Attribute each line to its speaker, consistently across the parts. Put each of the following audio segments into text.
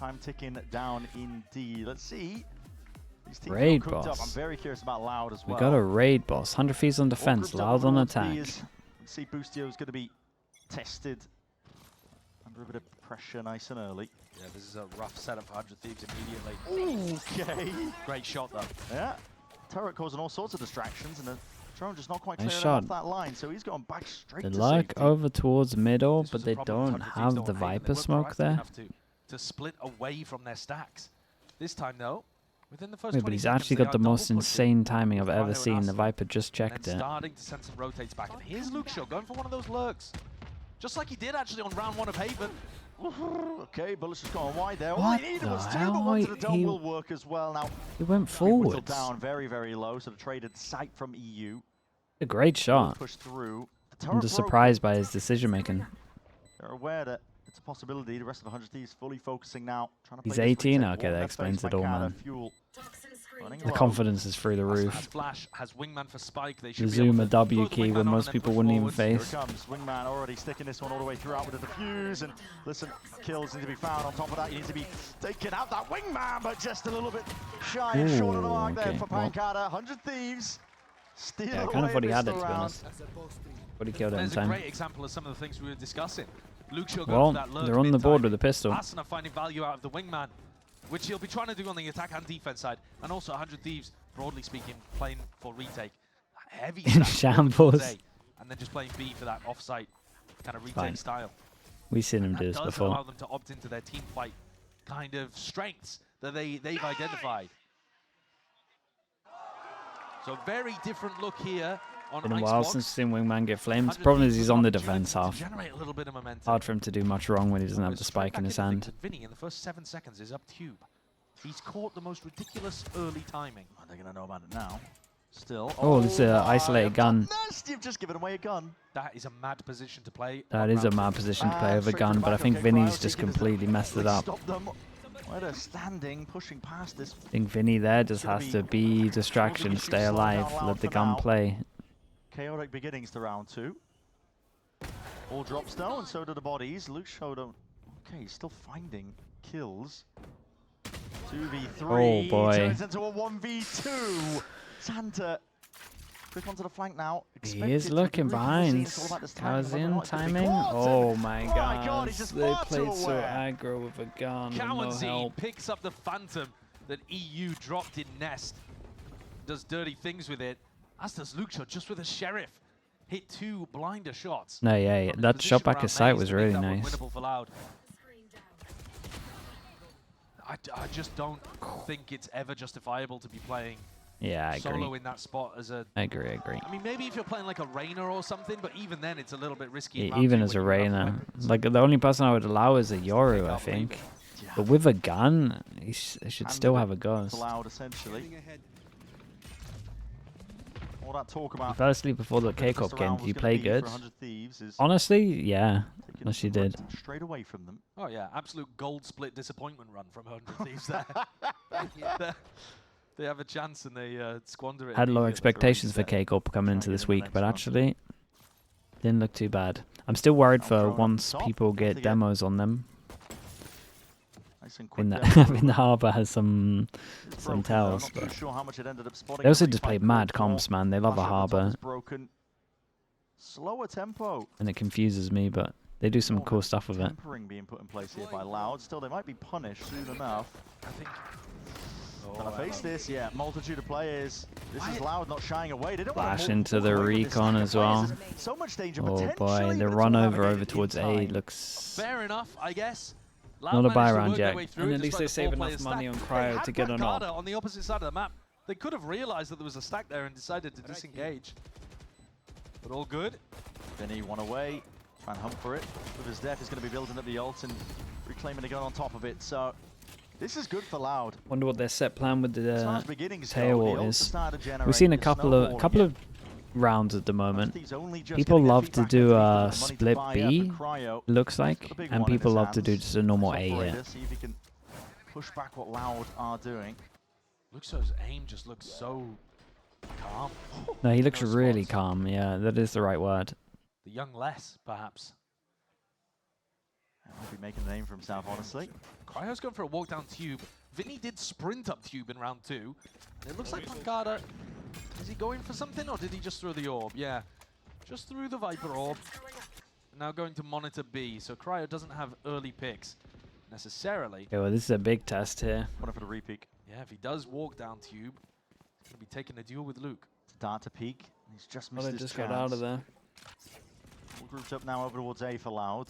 Speaker 1: Time ticking down indeed. Let's see. These teams
Speaker 2: Raid
Speaker 1: cooked
Speaker 2: boss.
Speaker 1: up. I'm very curious about Loud as well.
Speaker 2: We got a raid boss. 100 Thieves on defense, Loud on attack.
Speaker 1: Let's see, Boostio is going to be tested under a bit of pressure nice and early.
Speaker 3: Yeah, this is a rough setup for 100 Thieves immediately.
Speaker 1: Okay.
Speaker 3: Great shot, though.
Speaker 1: Yeah. Turret causing all sorts of distractions, and the drone just not quite
Speaker 2: Nice
Speaker 1: clearing
Speaker 2: shot.
Speaker 1: off that line, so he's going back straight
Speaker 2: They
Speaker 1: to
Speaker 2: look
Speaker 1: safety.
Speaker 2: over towards middle,
Speaker 3: This
Speaker 2: but
Speaker 3: was a
Speaker 2: they
Speaker 3: problem.
Speaker 2: don't
Speaker 3: 100 Thieves
Speaker 2: have
Speaker 3: don't
Speaker 2: the
Speaker 3: aim, and they
Speaker 2: Viper
Speaker 3: weren't
Speaker 2: smoke
Speaker 3: proactive
Speaker 2: there.
Speaker 3: enough to split away from their stacks. This time, though, within the first
Speaker 2: Wait, but
Speaker 3: 20
Speaker 2: he's
Speaker 3: seconds,
Speaker 2: actually
Speaker 3: they
Speaker 2: got
Speaker 3: are
Speaker 2: the most
Speaker 3: double pushing.
Speaker 2: insane timing I've ever
Speaker 3: Rhino
Speaker 2: seen.
Speaker 3: and
Speaker 2: The
Speaker 3: Arsenal.
Speaker 2: Viper just checked
Speaker 3: And
Speaker 2: it.
Speaker 3: starting to send some rotates back. And here's Luxio going for one of those lurks. Just like he did actually on round 1 of Haven.
Speaker 1: Okay, Bullets just gone wide there. All
Speaker 2: What
Speaker 1: he needed
Speaker 2: the
Speaker 1: was 2,
Speaker 2: hell?
Speaker 1: but one to the dome
Speaker 2: He-
Speaker 1: will work as well. Now,
Speaker 2: He went
Speaker 1: whittled
Speaker 2: forwards.
Speaker 1: down very, very low, so the traded sight from EU.
Speaker 2: A great shot.
Speaker 1: Push through. The
Speaker 2: I'm
Speaker 1: turret
Speaker 2: just
Speaker 1: broke.
Speaker 2: surprised by his decision making.
Speaker 1: They're aware that it's a possibility. The rest of the 100 Thieves fully focusing now. Trying to
Speaker 2: He's
Speaker 1: play this
Speaker 2: 18?
Speaker 1: retake.
Speaker 2: Okay, that
Speaker 1: Warm
Speaker 2: explains
Speaker 1: face
Speaker 2: it all,
Speaker 1: by Kata,
Speaker 2: man.
Speaker 1: Fuel running
Speaker 2: The
Speaker 1: low.
Speaker 2: confidence is through the
Speaker 3: As
Speaker 2: roof.
Speaker 3: Flash has Wingman for Spike. They
Speaker 2: The
Speaker 3: should be able
Speaker 2: Zuma
Speaker 3: to
Speaker 2: W
Speaker 3: throw the
Speaker 2: key
Speaker 3: Wingman
Speaker 2: when
Speaker 3: on and
Speaker 2: most
Speaker 3: then
Speaker 2: people
Speaker 3: push
Speaker 2: wouldn't even
Speaker 3: forwards.
Speaker 2: face.
Speaker 1: Here it comes. Wingman already sticking this one all the way throughout with the defuse. And listen, kills need to be found. On top of that, you need to be taking out that Wingman, but just a little bit shy and short of the mark there
Speaker 2: okay,
Speaker 1: for
Speaker 2: well.
Speaker 1: Pancata. 100 Thieves. Steal
Speaker 2: Yeah, I
Speaker 1: away
Speaker 2: kind of thought he
Speaker 1: a
Speaker 2: had it, to
Speaker 1: pistol
Speaker 2: be
Speaker 1: round.
Speaker 2: honest. But he killed it in
Speaker 3: There's a
Speaker 2: time.
Speaker 3: great example of some of the things we were discussing. Luxio going
Speaker 2: Well,
Speaker 3: for that lurk
Speaker 2: they're on the board
Speaker 3: mid-timing.
Speaker 2: with a pistol.
Speaker 3: Asuna finding value out of the Wingman, which he'll be trying to do on the attack and defense side. And also 100 Thieves, broadly speaking, playing for retake. Heavy
Speaker 2: In
Speaker 3: stack
Speaker 2: shambles.
Speaker 3: towards A, and then just playing B for that off-site kind of retake
Speaker 2: Fine.
Speaker 3: style.
Speaker 2: We've seen him
Speaker 3: That
Speaker 2: do this
Speaker 3: does allow
Speaker 2: before.
Speaker 3: them to opt into their team fight kind of strengths that they've identified. So very different look here on
Speaker 2: Been a while
Speaker 3: Icebox.
Speaker 2: since we've seen Wingman get flamed.
Speaker 3: 100
Speaker 2: The problem is
Speaker 3: Thieves
Speaker 2: he's
Speaker 3: with
Speaker 2: on the
Speaker 3: an opportunity
Speaker 2: defense
Speaker 3: to
Speaker 2: half.
Speaker 3: generate a little bit of momentum.
Speaker 2: Hard for him to do much wrong when he doesn't have
Speaker 3: Goes
Speaker 2: the
Speaker 3: straight
Speaker 2: spike in
Speaker 3: back
Speaker 2: his
Speaker 3: into
Speaker 2: hand.
Speaker 3: things, and Vinny in the first 7 seconds is up tube. He's caught the most ridiculous early timing.
Speaker 1: Are they going to know about it now? Still.
Speaker 2: Oh, this isolated gun.
Speaker 1: Nest, you've just given away a gun.
Speaker 3: That is a mad position to play.
Speaker 2: That
Speaker 3: on
Speaker 2: is a
Speaker 3: round
Speaker 2: mad
Speaker 3: two.
Speaker 2: position to play over
Speaker 1: Straight to
Speaker 2: gun,
Speaker 1: the
Speaker 2: but I
Speaker 1: back.
Speaker 2: think
Speaker 1: Okay,
Speaker 2: Vinny's
Speaker 1: Cryo
Speaker 2: just
Speaker 1: taking this-
Speaker 2: completely messed it up.
Speaker 1: Stop them. Where they're standing, pushing past this.
Speaker 2: I think Vinny there just has to be distraction, stay alive, let the gun play.
Speaker 1: Chaotic beginnings to round 2. All drops though, and so do the bodies. Luke showed him. Okay, he's still finding kills. 2v3.
Speaker 2: Oh, boy.
Speaker 1: Turns into a 1v2. Santa. Quick onto the flank now.
Speaker 2: He is looking behind. Kazin timing. Oh my god.
Speaker 1: he's just
Speaker 2: They
Speaker 1: far too
Speaker 2: played so
Speaker 1: aware.
Speaker 2: aggro with a gun. with no
Speaker 3: Cowanzi
Speaker 2: help.
Speaker 3: picks up the Phantom that EU dropped in Nest. Does dirty things with it. As does Luxio, just with a Sheriff. Hit 2 blinder shots.
Speaker 2: No, yeah,
Speaker 3: From his
Speaker 2: that
Speaker 3: position
Speaker 2: shot back
Speaker 3: around
Speaker 2: his sight
Speaker 3: Maze
Speaker 2: was
Speaker 3: to make
Speaker 2: really
Speaker 3: that one
Speaker 2: nice.
Speaker 3: winnable for Loud. I just don't think it's ever justifiable to be playing
Speaker 2: Yeah, I
Speaker 3: solo
Speaker 2: agree.
Speaker 3: in that spot as a...
Speaker 2: I agree.
Speaker 3: I mean, maybe if you're playing like a Rainer or something, but even then it's a little bit risky. in
Speaker 2: Yeah,
Speaker 3: round
Speaker 2: even
Speaker 3: two
Speaker 2: as a
Speaker 3: when you have
Speaker 2: Reyna.
Speaker 3: weapons.
Speaker 2: Like, the only person I would allow is a Yoru, I
Speaker 3: can't believe
Speaker 2: think.
Speaker 1: Yeah.
Speaker 2: But with a gun, he should still have a ghost.
Speaker 1: Allowed essentially. All that talk about.
Speaker 2: Firstly, before the
Speaker 1: what this
Speaker 2: K-Cup game,
Speaker 1: round
Speaker 2: did
Speaker 1: was
Speaker 2: you
Speaker 1: gonna
Speaker 2: play
Speaker 1: be
Speaker 2: good?
Speaker 1: for 100 Thieves is
Speaker 2: Honestly, yeah.
Speaker 1: taking
Speaker 2: Unless you
Speaker 1: the
Speaker 2: did.
Speaker 1: momentum straight away from them.
Speaker 3: Oh yeah, absolute gold split disappointment run from 100 Thieves there. They have a chance and they squander it.
Speaker 2: Had low
Speaker 3: immediately.
Speaker 2: expectations for K-Cup coming into this week, but actually, didn't look too bad. I'm still worried for once people get demos on them.
Speaker 1: Nice and
Speaker 2: In
Speaker 1: quick
Speaker 2: the
Speaker 1: there.
Speaker 2: in the harbour has some
Speaker 1: It's broken, though.
Speaker 2: tells,
Speaker 1: Not too
Speaker 2: but
Speaker 1: sure how much it ended up spotting.
Speaker 2: they also
Speaker 1: The
Speaker 2: just
Speaker 1: refight
Speaker 2: play
Speaker 1: called
Speaker 2: mad
Speaker 1: for.
Speaker 2: comps, man. They love a
Speaker 1: Flash over the top
Speaker 2: harbour,
Speaker 1: is broken. Slower tempo.
Speaker 2: and it confuses me, but they do some
Speaker 1: More
Speaker 2: cool stuff with it.
Speaker 1: Tempering being put in place here by Loud. Still, they might be punished soon enough.
Speaker 3: I think.
Speaker 1: Gonna face this, yeah. Multitude of players. This is Loud not shying away. They don't want
Speaker 2: Flash
Speaker 1: to
Speaker 2: into the recon as well.
Speaker 1: So much danger
Speaker 2: Oh
Speaker 1: potentially,
Speaker 2: boy,
Speaker 1: but
Speaker 2: the
Speaker 1: it's
Speaker 2: run
Speaker 1: all
Speaker 2: over
Speaker 1: happening in
Speaker 2: towards A
Speaker 1: time.
Speaker 2: looks
Speaker 3: Fair enough, I guess.
Speaker 2: not a
Speaker 3: Loud
Speaker 2: buy
Speaker 3: managed to
Speaker 2: round
Speaker 3: work their
Speaker 2: yet.
Speaker 3: way through
Speaker 2: And
Speaker 3: it
Speaker 2: at least
Speaker 3: despite
Speaker 2: they
Speaker 3: the
Speaker 2: save
Speaker 3: 4
Speaker 2: enough
Speaker 3: player
Speaker 2: money on
Speaker 3: stack.
Speaker 2: cryo
Speaker 3: They
Speaker 2: to
Speaker 3: had
Speaker 2: get on up.
Speaker 3: Pancada on the opposite side of the map. They could have realized that there was a stack there and decided to disengage. But all good.
Speaker 1: Vinny one away. Try and hunt for it. With his death, he's going to be building up the ult and reclaiming the gun on top of it. So this is good for Loud.
Speaker 2: Wonder what their set plan with
Speaker 1: As far
Speaker 2: the
Speaker 1: as beginnings
Speaker 2: tail
Speaker 1: go, the
Speaker 2: wall
Speaker 1: ults
Speaker 2: is.
Speaker 1: are starting to generate
Speaker 2: We've seen a
Speaker 1: the
Speaker 2: couple
Speaker 1: snowballing.
Speaker 2: of rounds at the moment.
Speaker 1: Thieves only just
Speaker 2: People
Speaker 1: getting their
Speaker 2: love
Speaker 1: feet
Speaker 2: to
Speaker 1: back
Speaker 2: do
Speaker 1: into
Speaker 2: a
Speaker 1: the money to
Speaker 2: split
Speaker 1: buy up,
Speaker 2: B,
Speaker 1: and Cryo
Speaker 2: looks
Speaker 1: got
Speaker 2: like,
Speaker 1: a big
Speaker 2: and
Speaker 1: one in
Speaker 2: people
Speaker 1: his
Speaker 2: love to do
Speaker 1: hands.
Speaker 2: just a normal A
Speaker 1: Operator,
Speaker 2: here.
Speaker 1: see if he can push back what Loud are doing.
Speaker 3: Luxo's aim just looks so calm.
Speaker 2: No, he looks
Speaker 3: No
Speaker 2: really
Speaker 3: spots.
Speaker 2: calm. Yeah, that is the right word.
Speaker 3: The young less, perhaps.
Speaker 1: He'll be making a name for himself, honestly.
Speaker 3: Cryo's going for a walk down tube. Vinny did sprint up tube in round 2. And it looks like Pancada, is he going for something or did he just throw the orb? Yeah, just threw the Viper orb. Now going to monitor B, so Cryo doesn't have early picks necessarily.
Speaker 2: Okay, well, this is a big test here.
Speaker 1: One for the repeat.
Speaker 3: Yeah, if he does walk down tube, he's going to be taking a duel with Luke.
Speaker 1: Dart to peek. He's just missed
Speaker 2: Well, they
Speaker 1: his
Speaker 2: just
Speaker 1: chance.
Speaker 2: got out of there.
Speaker 1: All grouped up now over towards A for Loud.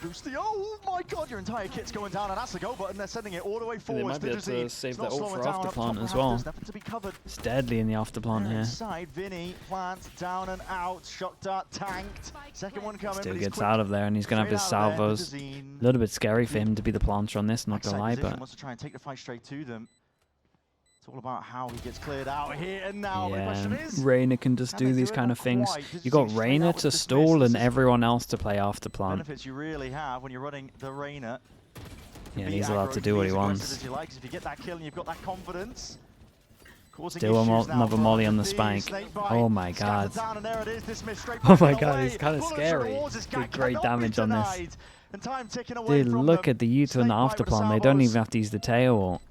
Speaker 1: Boosty, oh my god, your entire kit's going down, and that's the go button. They're sending it all the way forward.
Speaker 2: They might be able to save that ult for after plant as
Speaker 1: well.
Speaker 2: well.
Speaker 1: Nothing to be covered.
Speaker 2: It's deadly in the after plant here.
Speaker 1: Inside, Vinny, plant, down and out. Shock dart tanked. Second one coming.
Speaker 2: Still gets out of there, and he's going to have his salvos. A little bit scary for him to be the planter on this, not going to lie, but...
Speaker 1: wants to try and take the fight straight to them. It's all about how he gets cleared out here and now. The
Speaker 2: Yeah,
Speaker 1: question is,
Speaker 2: Reyna can just do these kind of things. You got Reyna to stall and everyone else to play after plant.
Speaker 1: Benefits you really have when you're running the Reyna.
Speaker 2: Yeah, and he's allowed to do what he wants.
Speaker 1: As you like, if you get that kill and you've got that confidence.
Speaker 2: Still another molly on the spike. Oh my god. Oh my god, he's kind of scary. Did great damage on this. Dude, look at the U2 and the after plant. They don't even have to use the tail ult.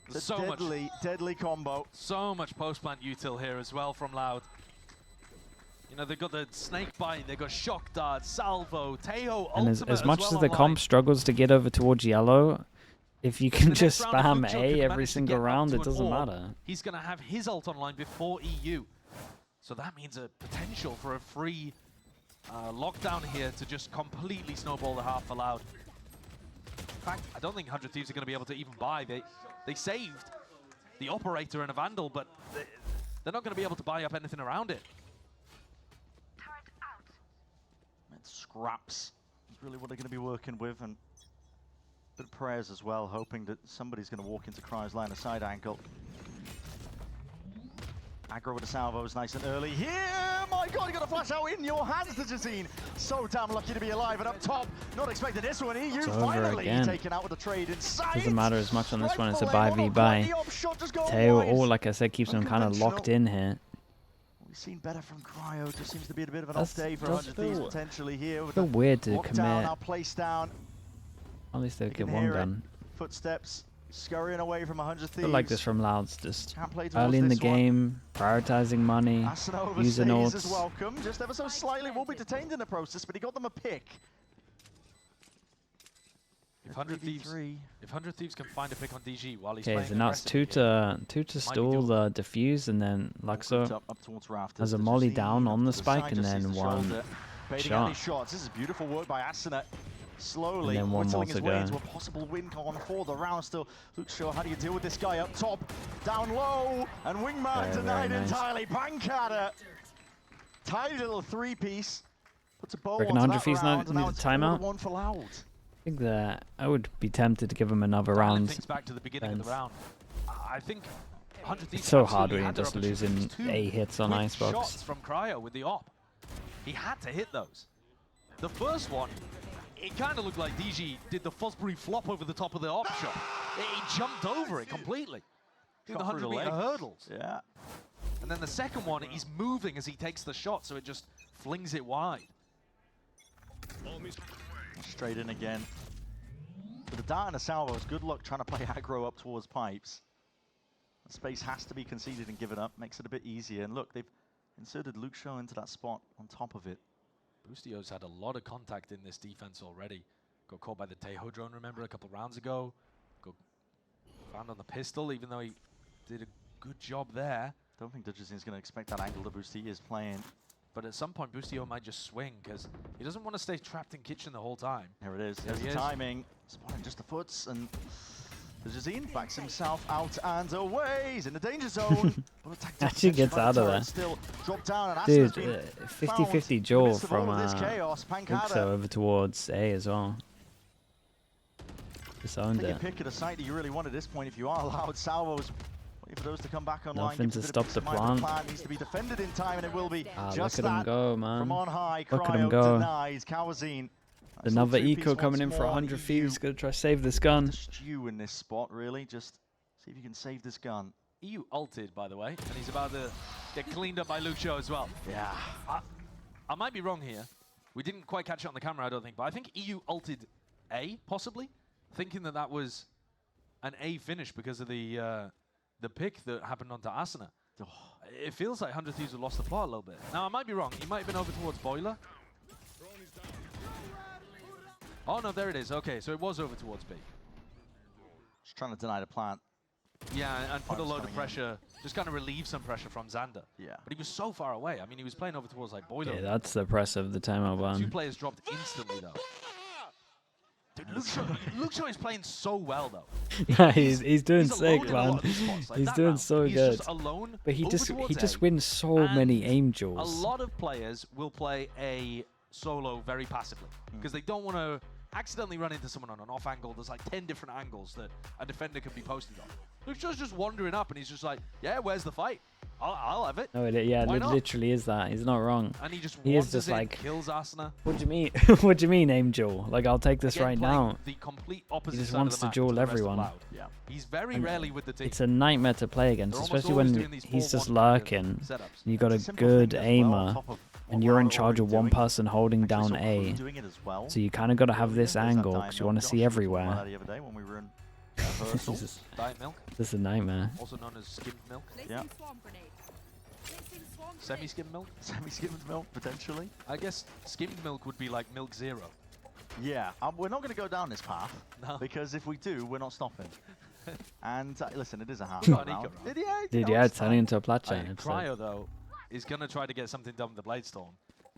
Speaker 3: So
Speaker 1: deadly combo.
Speaker 3: So much post-plant util here as well from Loud. You know, they've got the snake bite, they've got shock dart, salvo, Teo,
Speaker 2: and
Speaker 3: ultimate
Speaker 2: as much
Speaker 3: well
Speaker 2: as the comp struggles to get over towards yellow, if you can just spam A every single round, it doesn't matter.
Speaker 3: He's going to have his ult online before EU. So that means a potential for a free lockdown here to just completely snowball the half for Loud. In fact, I don't think 100 Thieves are going to be able to even buy. They saved the Operator and a Vandal, but they're not going to be able to buy up anything around it.
Speaker 1: Scraps is really what they're going to be working with, and a bit of prayers as well, hoping that somebody's going to walk into Cryo's line of sight angle. Aggro with the salvos nice and early here. My god, you got a flash out in your hands, the Jazine. So damn lucky to be alive, and up top, not expecting this one. EU finally taken out with a trade inside.
Speaker 2: Doesn't matter as much on this one, it's a buy v buy. Teo, like I said, keeps them kind of locked in here.
Speaker 1: We've seen better from Cryo. Just seems to be a bit of an off day for 100 Thieves potentially here.
Speaker 2: It's weird to commit.
Speaker 1: Now place down.
Speaker 2: At least they'll get one gun.
Speaker 1: Footsteps scurrying away from 100 Thieves.
Speaker 2: I like this from Louds, just early in the game, prioritizing money, using ults.
Speaker 1: Welcome. Just ever so slightly will be detained in the process, but he got them a pick.
Speaker 3: If 100 Thieves can find a pick on DG while he's playing
Speaker 2: so now it's two to stall the defuse, and then Luxo has a molly down on the spike, and then one shot.
Speaker 1: This is beautiful work by Asuna. Slowly
Speaker 2: and then one more to go.
Speaker 1: Into a possible win con for the round still. Luxo, how do you deal with this guy up top? Down low, and Wingman denied entirely. Pancada. Tidy little three-piece. Puts a bow on
Speaker 2: 100
Speaker 1: that round,
Speaker 2: need a timeout.
Speaker 1: One for Loud.
Speaker 2: I think that I would be tempted to give him another round.
Speaker 3: Back to the beginning of the round. I think 100 Thieves
Speaker 2: it's so hard when you're just losing A hits on Icebox.
Speaker 3: Shots from Cryo with the op. He had to hit those. The first one, it kind of looked like DG did the Fosbury flop over the top of the op shot. He jumped over it completely. Did the 100-meter hurdles.
Speaker 1: Yeah.
Speaker 3: And then the second one, he's moving as he takes the shot, so it just flings it wide.
Speaker 1: Straight in again. With the dart and the salvos, good luck trying to play aggro up towards pipes. The space has to be conceded and given up, makes it a bit easier. And look, they've inserted Luxo into that spot on top of it.
Speaker 3: Boostio's had a lot of contact in this defense already. Got caught by the Tejo drone, remember, a couple rounds ago. Got found on the pistol, even though he did a good job there.
Speaker 1: Don't think Dudgeon's going to expect that angle that Boosty is playing.
Speaker 3: But at some point, Boostio might just swing, because he doesn't want to stay trapped in kitchen the whole time.
Speaker 1: There it is. There's the timing. Spotting just the foots, and Dudgeon backs himself out and away. He's in the danger zone.
Speaker 2: Actually gets out of there.
Speaker 1: Still dropped down, and
Speaker 2: dude, 50-50 jaw from Luxo over towards A as well. Just owned it.
Speaker 1: Pick at a site that you really want at this point if you are allowed. Salvos. For those to come back online.
Speaker 2: Nothing to stop the plant.
Speaker 1: Needs to be defended in time, and it will be
Speaker 2: just look at him go, man.
Speaker 1: From on high,
Speaker 2: look at him go.
Speaker 1: Denies Kawazine.
Speaker 2: Another eco coming in for 100 Thieves. Gonna try to save this gun.
Speaker 1: Stew in this spot, really. Just see if you can save this gun.
Speaker 3: EU ulted, by the way, and he's about to get cleaned up by Luxo as well.
Speaker 1: Yeah.
Speaker 3: I might be wrong here, We didn't quite catch it on the camera, I don't think, but I think EU ulted A, possibly, thinking that that was an A finish because of the pick that happened onto Asuna.
Speaker 1: Oh.
Speaker 3: It feels like 100 Thieves have lost the plot a little bit. Now, I might be wrong. He might have been over towards Boiler. Oh, no, there it is. Okay, so it was over towards B.
Speaker 1: Just trying to deny the plant.
Speaker 3: Yeah, and put a load of
Speaker 1: in.
Speaker 3: pressure, just kind of relieve some pressure from Xander.
Speaker 1: Yeah.
Speaker 3: But he was so far away. I mean, he was playing over towards like Boiler.
Speaker 2: Yeah, that's the press of the timeout
Speaker 3: Two
Speaker 2: one.
Speaker 3: players dropped instantly, though. Dude, Luke Shaw is playing so well, though.
Speaker 2: he's doing
Speaker 3: He's
Speaker 2: sick,
Speaker 3: alone in a lot
Speaker 2: man.
Speaker 3: of these spots. Like
Speaker 2: He's
Speaker 3: that
Speaker 2: doing
Speaker 3: now,
Speaker 2: so
Speaker 3: he's
Speaker 2: good.
Speaker 3: Just alone
Speaker 2: But he
Speaker 3: over
Speaker 2: just
Speaker 3: towards A,
Speaker 2: wins so many aim
Speaker 3: a
Speaker 2: duels.
Speaker 3: lot of players will play a solo very passively because they don't want to accidentally run into someone on an off angle. There's like 10 different angles that a defender can be posted on. Luke Shaw's just wandering up and he's just like, yeah, where's the fight? I'll have it.
Speaker 2: No, yeah,
Speaker 3: Why
Speaker 2: it
Speaker 3: not?
Speaker 2: literally is that. He's not wrong.
Speaker 3: And he just
Speaker 2: He is
Speaker 3: wanders
Speaker 2: just
Speaker 3: in,
Speaker 2: like,
Speaker 3: kills Asuna.
Speaker 2: what do you mean? What do you mean, aim duel? Like, I'll take this
Speaker 3: Again,
Speaker 2: right
Speaker 3: playing
Speaker 2: now.
Speaker 3: The complete opposite
Speaker 2: He just
Speaker 3: side
Speaker 2: wants
Speaker 3: of the
Speaker 2: to
Speaker 3: map
Speaker 2: duel
Speaker 3: the rest of
Speaker 2: everyone.
Speaker 3: Loud.
Speaker 1: Yeah.
Speaker 3: He's very
Speaker 2: And
Speaker 3: rarely with the team.
Speaker 2: It's a nightmare to play against,
Speaker 3: They're
Speaker 2: especially
Speaker 3: almost always
Speaker 2: when
Speaker 3: doing these
Speaker 2: he's just
Speaker 3: 4-1
Speaker 2: lurking.
Speaker 3: setups.
Speaker 2: And you got a
Speaker 1: Simple
Speaker 2: good
Speaker 1: thing as well,
Speaker 2: aimer,
Speaker 1: on top of
Speaker 2: and
Speaker 1: what
Speaker 2: you're in
Speaker 1: Loud are
Speaker 2: charge of
Speaker 1: already
Speaker 2: one
Speaker 1: doing.
Speaker 2: person holding
Speaker 1: Actually
Speaker 2: down
Speaker 1: saw Crew
Speaker 2: A.
Speaker 1: doing it as well.
Speaker 2: So you kind of got to have this
Speaker 1: There's that
Speaker 2: angle
Speaker 1: Diet
Speaker 2: because you
Speaker 1: Milk.
Speaker 2: want to
Speaker 1: Josh
Speaker 2: see
Speaker 1: was talking
Speaker 2: everywhere.
Speaker 1: about that the other day when we were in rehearsal.
Speaker 2: Jesus,
Speaker 3: Diet milk,
Speaker 2: this is a nightmare.
Speaker 3: also known as skimmed milk.
Speaker 1: Yeah.
Speaker 3: Semi-skimmed milk?
Speaker 1: Semi-skimmed milk, potentially.
Speaker 3: I guess skimmed milk would be like milk zero.
Speaker 1: Yeah, we're not going to go down this path,
Speaker 3: No.
Speaker 1: because if we do, we're not stopping. And listen, it is a half
Speaker 3: Got an
Speaker 1: round.
Speaker 3: eco round.
Speaker 1: Yeah,
Speaker 2: Dude,
Speaker 1: no,
Speaker 2: yeah,
Speaker 1: it's
Speaker 2: it's turning
Speaker 1: fine.
Speaker 2: into a plat chain.
Speaker 3: Cryo, though, is going to try to get something done with the Blade Storm.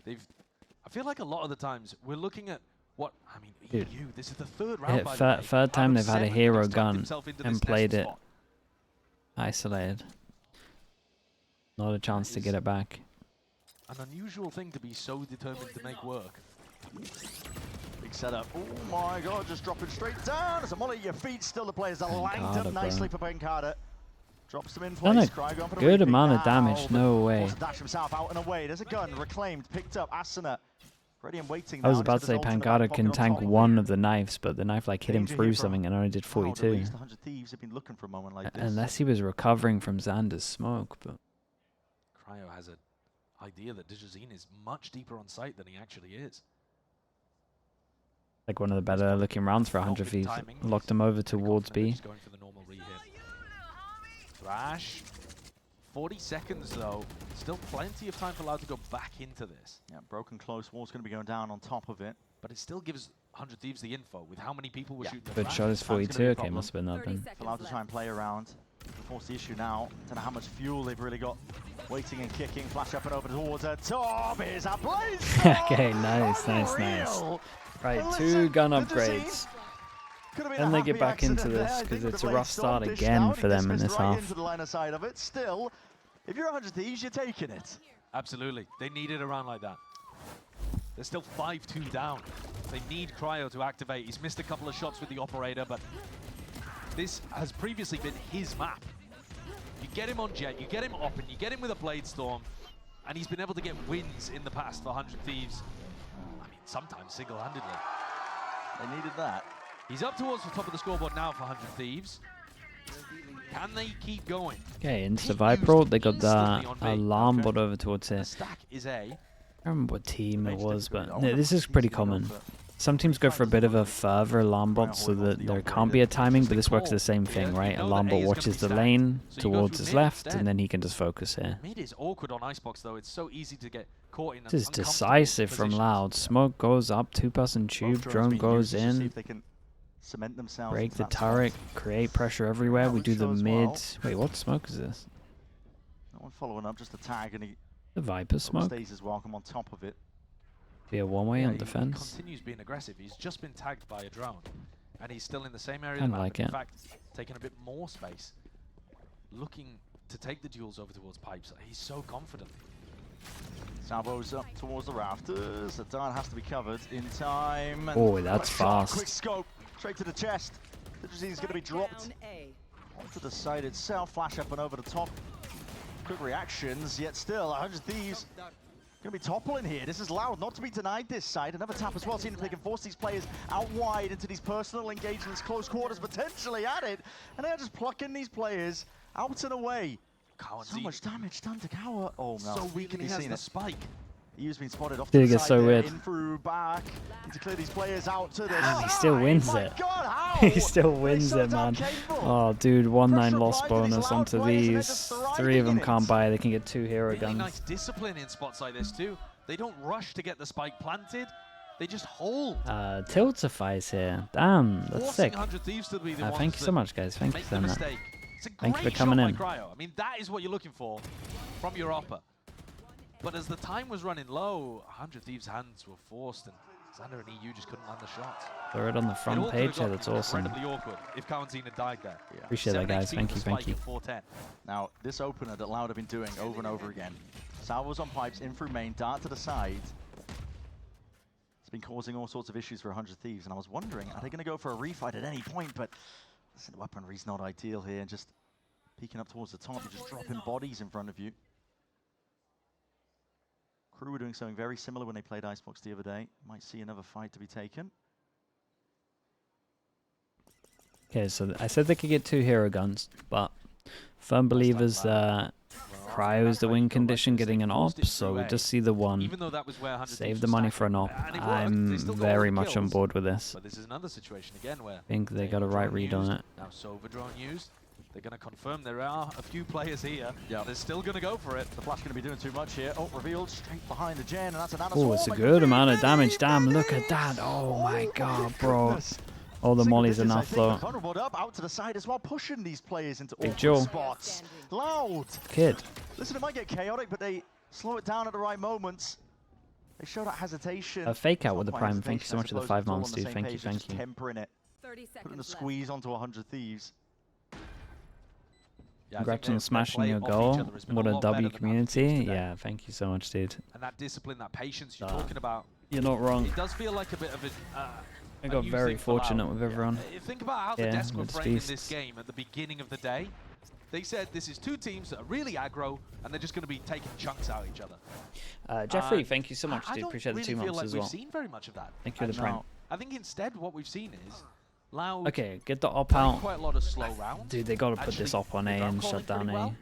Speaker 3: I feel like a lot of the times we're looking at
Speaker 2: Dude.
Speaker 3: EU, this is the third round, by the way.
Speaker 2: Third time
Speaker 3: Out
Speaker 2: they've
Speaker 3: of
Speaker 2: had a
Speaker 3: 7,
Speaker 2: hero
Speaker 3: he's tucked
Speaker 2: gun
Speaker 3: himself into
Speaker 2: and
Speaker 3: this
Speaker 2: played
Speaker 3: nest
Speaker 2: it
Speaker 3: spot.
Speaker 2: isolated. Not a chance to get it back.
Speaker 3: An unusual thing to be so determined to make work.
Speaker 1: Big setup. Oh my god, just dropping straight down. As a molly at your feet, still the players are lined
Speaker 2: Carter,
Speaker 1: up nicely
Speaker 2: bro.
Speaker 1: for Ben Carter. Drops them in
Speaker 2: Done
Speaker 1: place.
Speaker 2: a
Speaker 1: Cry going for the
Speaker 2: good
Speaker 1: repeat
Speaker 2: amount of
Speaker 1: now,
Speaker 2: damage,
Speaker 1: but
Speaker 2: no way.
Speaker 1: forced to dash himself out and away. There's a gun, reclaimed, picked up. Asuna, ready and waiting
Speaker 2: I was
Speaker 1: now.
Speaker 2: about to say Pancada can tank one of the knives, but the knife like hit him
Speaker 1: Danger
Speaker 2: through
Speaker 1: here from
Speaker 2: something and only did
Speaker 1: Wow, at
Speaker 2: 42.
Speaker 1: least 100 Thieves have been looking for a moment like this.
Speaker 2: Unless he was recovering from Xander's smoke, but
Speaker 3: Cryo has an idea that Digizine is much deeper on site than he actually is.
Speaker 2: like one of the better looking rounds for 100 Thieves.
Speaker 3: timing.
Speaker 2: Locked him over
Speaker 3: Pretty
Speaker 2: towards
Speaker 3: confident that
Speaker 2: B.
Speaker 3: he's going for the normal re-hit. Thrash. 40 seconds though. Still plenty of time for Loud to go back into this.
Speaker 1: Yeah, broken close wall's going to be going down on top of it.
Speaker 3: But it still gives 100 Thieves the info with how many people were
Speaker 1: Yeah.
Speaker 3: shooting the
Speaker 2: Good
Speaker 3: Thrash.
Speaker 2: shot is
Speaker 1: That's gonna be
Speaker 2: 42.
Speaker 1: a
Speaker 2: Okay,
Speaker 1: problem.
Speaker 2: must have been that then.
Speaker 1: Allowed to try and play around. To force the issue now. Don't know how much fuel they've really got. Waiting and kicking. Flash up and over towards the top. Here's a blaze.
Speaker 2: Okay, nice. Right, two gun upgrades. And they get back into this because it's a rough start again for them in this half.
Speaker 1: Into the line of sight of it. Still, if you're 100 Thieves, you're taking it.
Speaker 3: Absolutely. They need it around like that. They're still 5-2 down. They need Cryo to activate. He's missed a couple of shots with the operator, but this has previously been his map. You get him on Jet, you get him up, and you get him with a Blade Storm, and he's been able to get wins in the past for 100 Thieves. I mean, sometimes single-handedly.
Speaker 1: They needed that.
Speaker 3: He's up towards the top of the scoreboard now for 100 Thieves. Can they keep going?
Speaker 2: Okay, into
Speaker 3: He
Speaker 2: Viper,
Speaker 3: used
Speaker 2: they got the
Speaker 3: instantly on B.
Speaker 2: alarm
Speaker 3: Okay.
Speaker 2: bot over towards
Speaker 3: The
Speaker 2: here.
Speaker 3: stack is A.
Speaker 2: I don't remember what team it
Speaker 1: Makes
Speaker 2: was,
Speaker 1: difference.
Speaker 2: but
Speaker 1: I wonder
Speaker 2: this
Speaker 1: if
Speaker 2: is pretty
Speaker 1: he's gonna go
Speaker 2: common.
Speaker 1: for-
Speaker 2: Some teams go for a bit of a further alarm bot so that there can't be a timing, but this works the same thing, right? Alarm bot watches the lane towards his left, and then he can just focus here.
Speaker 3: Mid is awkward on Icebox though. It's so easy to get caught in.
Speaker 2: This is
Speaker 3: uncomfortable
Speaker 2: decisive from
Speaker 3: positions.
Speaker 2: Loud. Smoke goes up, 2-person tube,
Speaker 1: Both drones
Speaker 2: drone
Speaker 1: being
Speaker 2: goes
Speaker 1: used to see
Speaker 2: in,
Speaker 1: if they can cement themselves
Speaker 2: break
Speaker 1: into
Speaker 2: the
Speaker 1: that spot.
Speaker 2: turret, create pressure everywhere. We do the
Speaker 1: Lucio as
Speaker 2: mid.
Speaker 1: well.
Speaker 2: Wait, what smoke is this?
Speaker 1: No one following up, just a tag, and he
Speaker 2: The Viper smoke?
Speaker 1: stays his welcome on top of it.
Speaker 2: Be a one-way
Speaker 3: Yeah,
Speaker 2: on
Speaker 3: he
Speaker 2: defense.
Speaker 3: continues being aggressive. He's just been tagged by a drone, and he's still in the same area.
Speaker 2: Kinda
Speaker 3: of the map,
Speaker 2: like
Speaker 3: in
Speaker 2: it.
Speaker 3: fact, taking a bit more space, looking to take the duels over towards Pipes. He's so confident.
Speaker 1: Salvo's up towards the rafters. The dart has to be covered in time. and
Speaker 2: Oh, that's
Speaker 1: a shot,
Speaker 2: fast.
Speaker 1: Quick scope, straight to the chest. Digizine's going to be dropped onto the side itself. Flash up and over the top. Quick reactions, yet still 100 Thieves going to be toppling here. This is Loud, not to be denied this side. Another tap as well, seeing if they can force these players out wide into these personal engagements, close quarters potentially at it. And they're just plucking these players out and away. So much damage done to Cower. Oh no,
Speaker 3: So weak, and he
Speaker 1: he's
Speaker 3: has
Speaker 1: seen
Speaker 3: the
Speaker 1: it.
Speaker 3: spike.
Speaker 1: EU's been spotted off
Speaker 2: Dude,
Speaker 1: to
Speaker 2: it
Speaker 1: the
Speaker 2: gets
Speaker 1: side
Speaker 2: so
Speaker 1: there,
Speaker 2: weird.
Speaker 1: in through back. Need to clear these players out to the
Speaker 2: Damn,
Speaker 1: side.
Speaker 2: he still wins
Speaker 1: My
Speaker 2: it.
Speaker 1: God, how?
Speaker 2: He still wins
Speaker 1: They're
Speaker 2: it,
Speaker 1: so
Speaker 2: man.
Speaker 1: damn capable.
Speaker 2: Oh, dude, 1-9
Speaker 1: Pressure
Speaker 2: loss
Speaker 1: applied to these
Speaker 2: bonus
Speaker 1: loud
Speaker 2: onto
Speaker 1: players and they're
Speaker 2: these.
Speaker 1: just
Speaker 2: 3
Speaker 1: thriving
Speaker 2: of them
Speaker 1: in
Speaker 2: can't
Speaker 1: it.
Speaker 2: buy. They can get 2 hero
Speaker 3: Really
Speaker 2: guns.
Speaker 3: nice discipline in spots like this too. They don't rush to get the spike planted. They just hold.
Speaker 2: Tiltifies here. Damn, that's
Speaker 3: Forcing
Speaker 2: sick.
Speaker 3: 100 Thieves to be the ones
Speaker 2: Thank you so
Speaker 3: that
Speaker 2: much, guys. Thank you
Speaker 3: make
Speaker 2: for
Speaker 3: the
Speaker 2: that.
Speaker 3: mistake. It's a
Speaker 2: Thank you
Speaker 3: great
Speaker 2: for coming
Speaker 3: shot
Speaker 2: in.
Speaker 3: by Cryo. I mean, that is what you're looking for from your upper. But as the time was running low, 100 Thieves' hands were forced, and Xander and EU just couldn't land the shots.
Speaker 2: Throw it on the
Speaker 3: It
Speaker 2: front
Speaker 3: all could've
Speaker 2: page here.
Speaker 3: got
Speaker 2: That's awesome.
Speaker 3: incredibly awkward if Quarantine had died there.
Speaker 1: Yeah.
Speaker 2: Appreciate that,
Speaker 3: 7
Speaker 2: guys.
Speaker 3: HP
Speaker 2: Thank
Speaker 3: with
Speaker 2: you,
Speaker 3: the
Speaker 2: thank
Speaker 3: spike
Speaker 2: you.
Speaker 3: at 410.
Speaker 1: Now, this opener that Loud have been doing over and over again. Salvos on pipes, in through main, dart to the side. It's been causing all sorts of issues for 100 Thieves, and I was wondering, are they going to go for a refight at any point? But listen, the weaponry's not ideal here, and just peeking up towards the top, you're just dropping bodies in front of you. Crew were doing something very similar when they played Icebox the other day. Might see another fight to be taken.
Speaker 2: Okay, so I said they could get 2 hero guns, but firm believers that Cryo is the win condition getting an op, so we'll just see the one.
Speaker 3: Even though that was where 100
Speaker 2: Save
Speaker 3: Thieves
Speaker 2: the
Speaker 3: was
Speaker 2: money
Speaker 3: stacking.
Speaker 2: for an op.
Speaker 3: And it worked.
Speaker 2: I'm
Speaker 3: They still got all
Speaker 2: very
Speaker 3: the
Speaker 2: much on
Speaker 3: kills.
Speaker 2: board with this.
Speaker 3: But this is another situation again where
Speaker 2: I think they got a right read on it.
Speaker 3: Now Sova drone used. They're going to confirm there are a few players here. Yeah. They're still going to go for it.
Speaker 1: The flash going to be doing too much here. Oh, revealed straight behind the gen, and that's an
Speaker 2: Oh, it's a good amount of damage. Damn, look at that. Oh my god, bro. All the mollies enough though.
Speaker 1: Up out to the side as well, pushing these players into
Speaker 2: Big
Speaker 1: awkward
Speaker 2: Joe.
Speaker 1: spots. Loud.
Speaker 2: Kid.
Speaker 1: Listen, it might get chaotic, but they slow it down at the right moments. They show that hesitation.
Speaker 2: A fake out
Speaker 1: It's
Speaker 2: with the
Speaker 1: not quite
Speaker 2: prime. Thank you so
Speaker 1: hesitation,
Speaker 2: much for the
Speaker 1: I
Speaker 2: 5
Speaker 1: suppose,
Speaker 2: months,
Speaker 1: it's all on the
Speaker 2: dude.
Speaker 1: same
Speaker 2: Thank you,
Speaker 1: page, they're
Speaker 2: thank
Speaker 1: just
Speaker 2: you.
Speaker 1: tempering it.
Speaker 4: 30
Speaker 1: Putting a
Speaker 4: seconds
Speaker 1: squeeze onto 100 Thieves.
Speaker 3: Yeah, I think
Speaker 2: Congrats on
Speaker 3: their
Speaker 2: smashing
Speaker 3: play
Speaker 2: your
Speaker 3: off
Speaker 2: goal.
Speaker 3: each other has been
Speaker 2: What
Speaker 3: a
Speaker 2: a
Speaker 3: lot better
Speaker 2: W
Speaker 3: than 100 Thieves
Speaker 2: community.
Speaker 3: today.
Speaker 2: Yeah, thank you so much, dude.
Speaker 3: And that discipline, that patience you're
Speaker 2: Ah.
Speaker 3: talking about,
Speaker 2: You're not wrong.
Speaker 3: it does feel like a bit of
Speaker 2: I
Speaker 3: a
Speaker 2: got
Speaker 3: new
Speaker 2: very
Speaker 3: thing for
Speaker 2: fortunate
Speaker 3: Loud.
Speaker 2: with everyone.
Speaker 3: Think about how the
Speaker 2: Yeah,
Speaker 3: desk were
Speaker 2: with
Speaker 3: framing
Speaker 2: beasts.
Speaker 3: this game at the beginning of the day. They said this is 2 teams that are really aggro, and they're just going to be taking chunks out each other.
Speaker 2: Jeffrey, thank you so much,
Speaker 3: I
Speaker 2: dude.
Speaker 3: don't
Speaker 2: Appreciate the
Speaker 3: really
Speaker 2: 2
Speaker 3: feel
Speaker 2: months
Speaker 3: like
Speaker 2: as
Speaker 3: we've
Speaker 2: well.
Speaker 3: seen very much of that.
Speaker 2: Thank you for the
Speaker 3: And
Speaker 2: prime.
Speaker 3: I think instead what we've seen is Loud
Speaker 2: Okay, get the op
Speaker 3: playing
Speaker 2: out.
Speaker 3: quite a lot of slow rounds.
Speaker 2: Dude, they gotta put this
Speaker 3: actually
Speaker 2: op on A
Speaker 3: ground
Speaker 2: and
Speaker 3: calling
Speaker 2: shut down
Speaker 3: pretty
Speaker 2: A.
Speaker 3: well,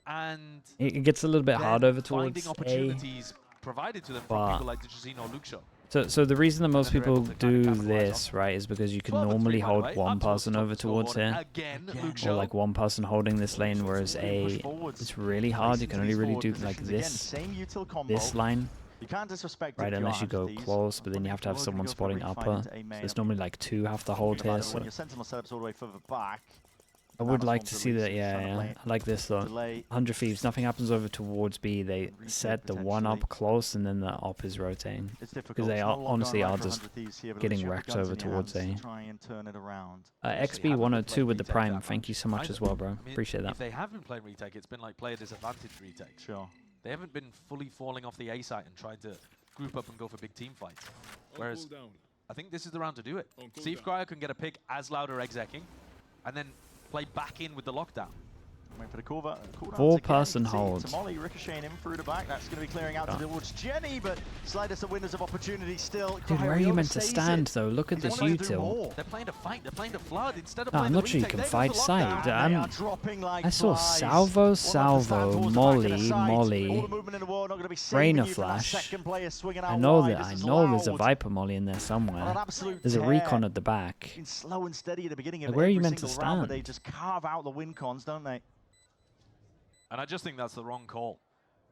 Speaker 3: and
Speaker 2: It gets a little bit hard
Speaker 3: then
Speaker 2: over towards
Speaker 3: finding
Speaker 2: A.
Speaker 3: opportunities provided to them from
Speaker 2: but-
Speaker 3: people like Digicino or Luke Show.
Speaker 2: So the reason that most
Speaker 3: then they're
Speaker 2: people
Speaker 3: able to kind of
Speaker 2: do
Speaker 3: capitalize
Speaker 2: this, right, is because you can
Speaker 3: 12 and
Speaker 2: normally
Speaker 3: 3, by the
Speaker 2: hold
Speaker 3: way,
Speaker 2: one
Speaker 3: up towards
Speaker 2: person
Speaker 3: the top
Speaker 2: over
Speaker 3: of the
Speaker 2: towards
Speaker 3: scoreboard.
Speaker 2: here.
Speaker 3: Again, Luke
Speaker 2: Or
Speaker 3: Show.
Speaker 2: like one person holding this lane, whereas A, it's really hard. You can only really do like this line,
Speaker 1: You can't disrespect it
Speaker 2: right,
Speaker 1: if you
Speaker 2: unless you
Speaker 1: are
Speaker 2: go
Speaker 1: 100 Thieves.
Speaker 2: close, but then you have to have
Speaker 1: We're gonna
Speaker 2: someone
Speaker 1: go for a
Speaker 2: spotting
Speaker 1: refight
Speaker 2: upper.
Speaker 1: into A
Speaker 2: So
Speaker 1: main.
Speaker 2: there's normally like 2 have to hold
Speaker 1: Think about
Speaker 2: here,
Speaker 1: it,
Speaker 2: so
Speaker 1: when your sentinel setups all the way further back,
Speaker 2: I would like
Speaker 1: Amazon's
Speaker 2: to see
Speaker 1: release
Speaker 2: that,
Speaker 1: is
Speaker 2: yeah,
Speaker 1: trying to
Speaker 2: yeah.
Speaker 1: play
Speaker 2: I like this though.
Speaker 1: delay.
Speaker 2: 100 Thieves, nothing happens over towards B. They
Speaker 1: Retake
Speaker 2: set the one up
Speaker 1: potentially.
Speaker 2: close and then the op is rotating.
Speaker 1: It's difficult.
Speaker 2: Because they
Speaker 1: It's
Speaker 2: are,
Speaker 1: not a lot
Speaker 2: honestly
Speaker 1: going
Speaker 2: are
Speaker 1: right for
Speaker 2: just
Speaker 1: 100 Thieves here, but at
Speaker 2: getting
Speaker 1: least you have
Speaker 2: wrecked
Speaker 1: the guns
Speaker 2: over
Speaker 1: in your
Speaker 2: towards
Speaker 1: hands
Speaker 2: A.
Speaker 1: to try and turn it around.
Speaker 3: Actually
Speaker 2: XB
Speaker 3: haven't been
Speaker 2: 102
Speaker 3: playing
Speaker 2: with the
Speaker 3: retake
Speaker 2: prime.
Speaker 3: that
Speaker 2: Thank
Speaker 3: much
Speaker 2: you so much
Speaker 3: either.
Speaker 2: as well, bro.
Speaker 3: I mean,
Speaker 2: Appreciate that.
Speaker 3: If they have been playing retake, it's been like player disadvantage retake.
Speaker 1: Sure.
Speaker 3: They haven't been fully falling off the A site and trying to group up and go for big team fights. Whereas I think this is the round to do it. See if Cryo can get a pick as Loud or execing, and then play back in with the lockdown.
Speaker 1: Wait for the cooldown.
Speaker 2: 4-person hold.
Speaker 1: Tamale ricocheting in through the back. That's going to be clearing out towards Jenny, but Sliders are winners of opportunity still.
Speaker 2: Dude, where are you meant to stand though? Look at
Speaker 1: He's
Speaker 2: this
Speaker 1: wanting to do
Speaker 2: util.
Speaker 1: more.
Speaker 3: They're playing to fight. They're playing to flood instead of
Speaker 2: No,
Speaker 3: playing
Speaker 2: I'm
Speaker 3: the
Speaker 2: not sure you
Speaker 3: retake.
Speaker 2: can
Speaker 3: There goes
Speaker 2: fight
Speaker 3: the
Speaker 2: side.
Speaker 3: lockdown.
Speaker 1: They are dropping like
Speaker 2: I saw
Speaker 1: flies.
Speaker 2: Salvo,
Speaker 1: One understand
Speaker 2: Salvo,
Speaker 1: towards the back of the
Speaker 2: Molly,
Speaker 1: site. All the
Speaker 2: Molly,
Speaker 1: movement in the world not going to be
Speaker 2: Brain
Speaker 1: saving
Speaker 2: of
Speaker 1: you from that
Speaker 2: Flash.
Speaker 1: second player swinging out
Speaker 2: I know
Speaker 1: wide.
Speaker 2: that. I
Speaker 1: This is
Speaker 2: know there's a
Speaker 1: Loud.
Speaker 2: Viper Molly in there
Speaker 1: On
Speaker 2: somewhere.
Speaker 1: an absolute
Speaker 2: There's a
Speaker 1: tear.
Speaker 2: recon at the back.
Speaker 1: Been slow and steady at the beginning of
Speaker 2: Like, where are you
Speaker 1: every
Speaker 2: meant to
Speaker 1: single round, but
Speaker 2: stand?
Speaker 1: they just carve out the win cons, don't they?
Speaker 3: And I just think that's the wrong call.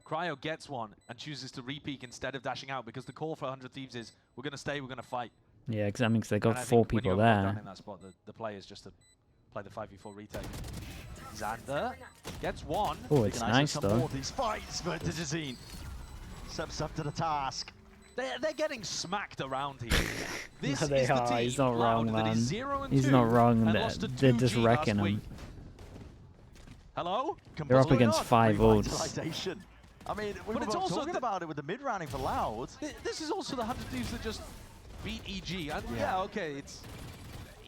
Speaker 3: Cryo gets one and chooses to re-peek instead of dashing out because the call for 100 Thieves is we're going to stay, we're going to fight.
Speaker 2: Yeah, because that means they
Speaker 3: And
Speaker 2: got
Speaker 3: I
Speaker 2: 4
Speaker 3: think when
Speaker 2: people
Speaker 3: you have a lockdown
Speaker 2: there.
Speaker 3: in that spot, the play is just to play the 5v4 retake. Xander gets one.
Speaker 2: Oh, it's
Speaker 1: Organizing
Speaker 2: nice
Speaker 1: some
Speaker 2: though.
Speaker 1: more of these fights, but Digicino steps up to the task.
Speaker 3: They're getting smacked around here. This
Speaker 2: No, they
Speaker 3: is the
Speaker 2: are.
Speaker 3: team,
Speaker 2: He's not
Speaker 3: Loud,
Speaker 2: wrong,
Speaker 3: that
Speaker 2: man.
Speaker 3: is 0 and
Speaker 2: He's
Speaker 3: 2
Speaker 2: not wrong.
Speaker 3: and lost to
Speaker 2: They're
Speaker 3: 2G
Speaker 2: just
Speaker 3: last
Speaker 2: wrecking
Speaker 3: week.
Speaker 2: him.
Speaker 3: Hello?
Speaker 2: They're up
Speaker 1: Completely
Speaker 2: against
Speaker 1: not.
Speaker 2: 5 ults.
Speaker 1: Revitalization. I mean, we were
Speaker 3: it's
Speaker 1: both
Speaker 3: also
Speaker 1: talking about it with the mid-rounding for Loud.
Speaker 3: This is also the 100 Thieves that just beat EG. And yeah, okay, it's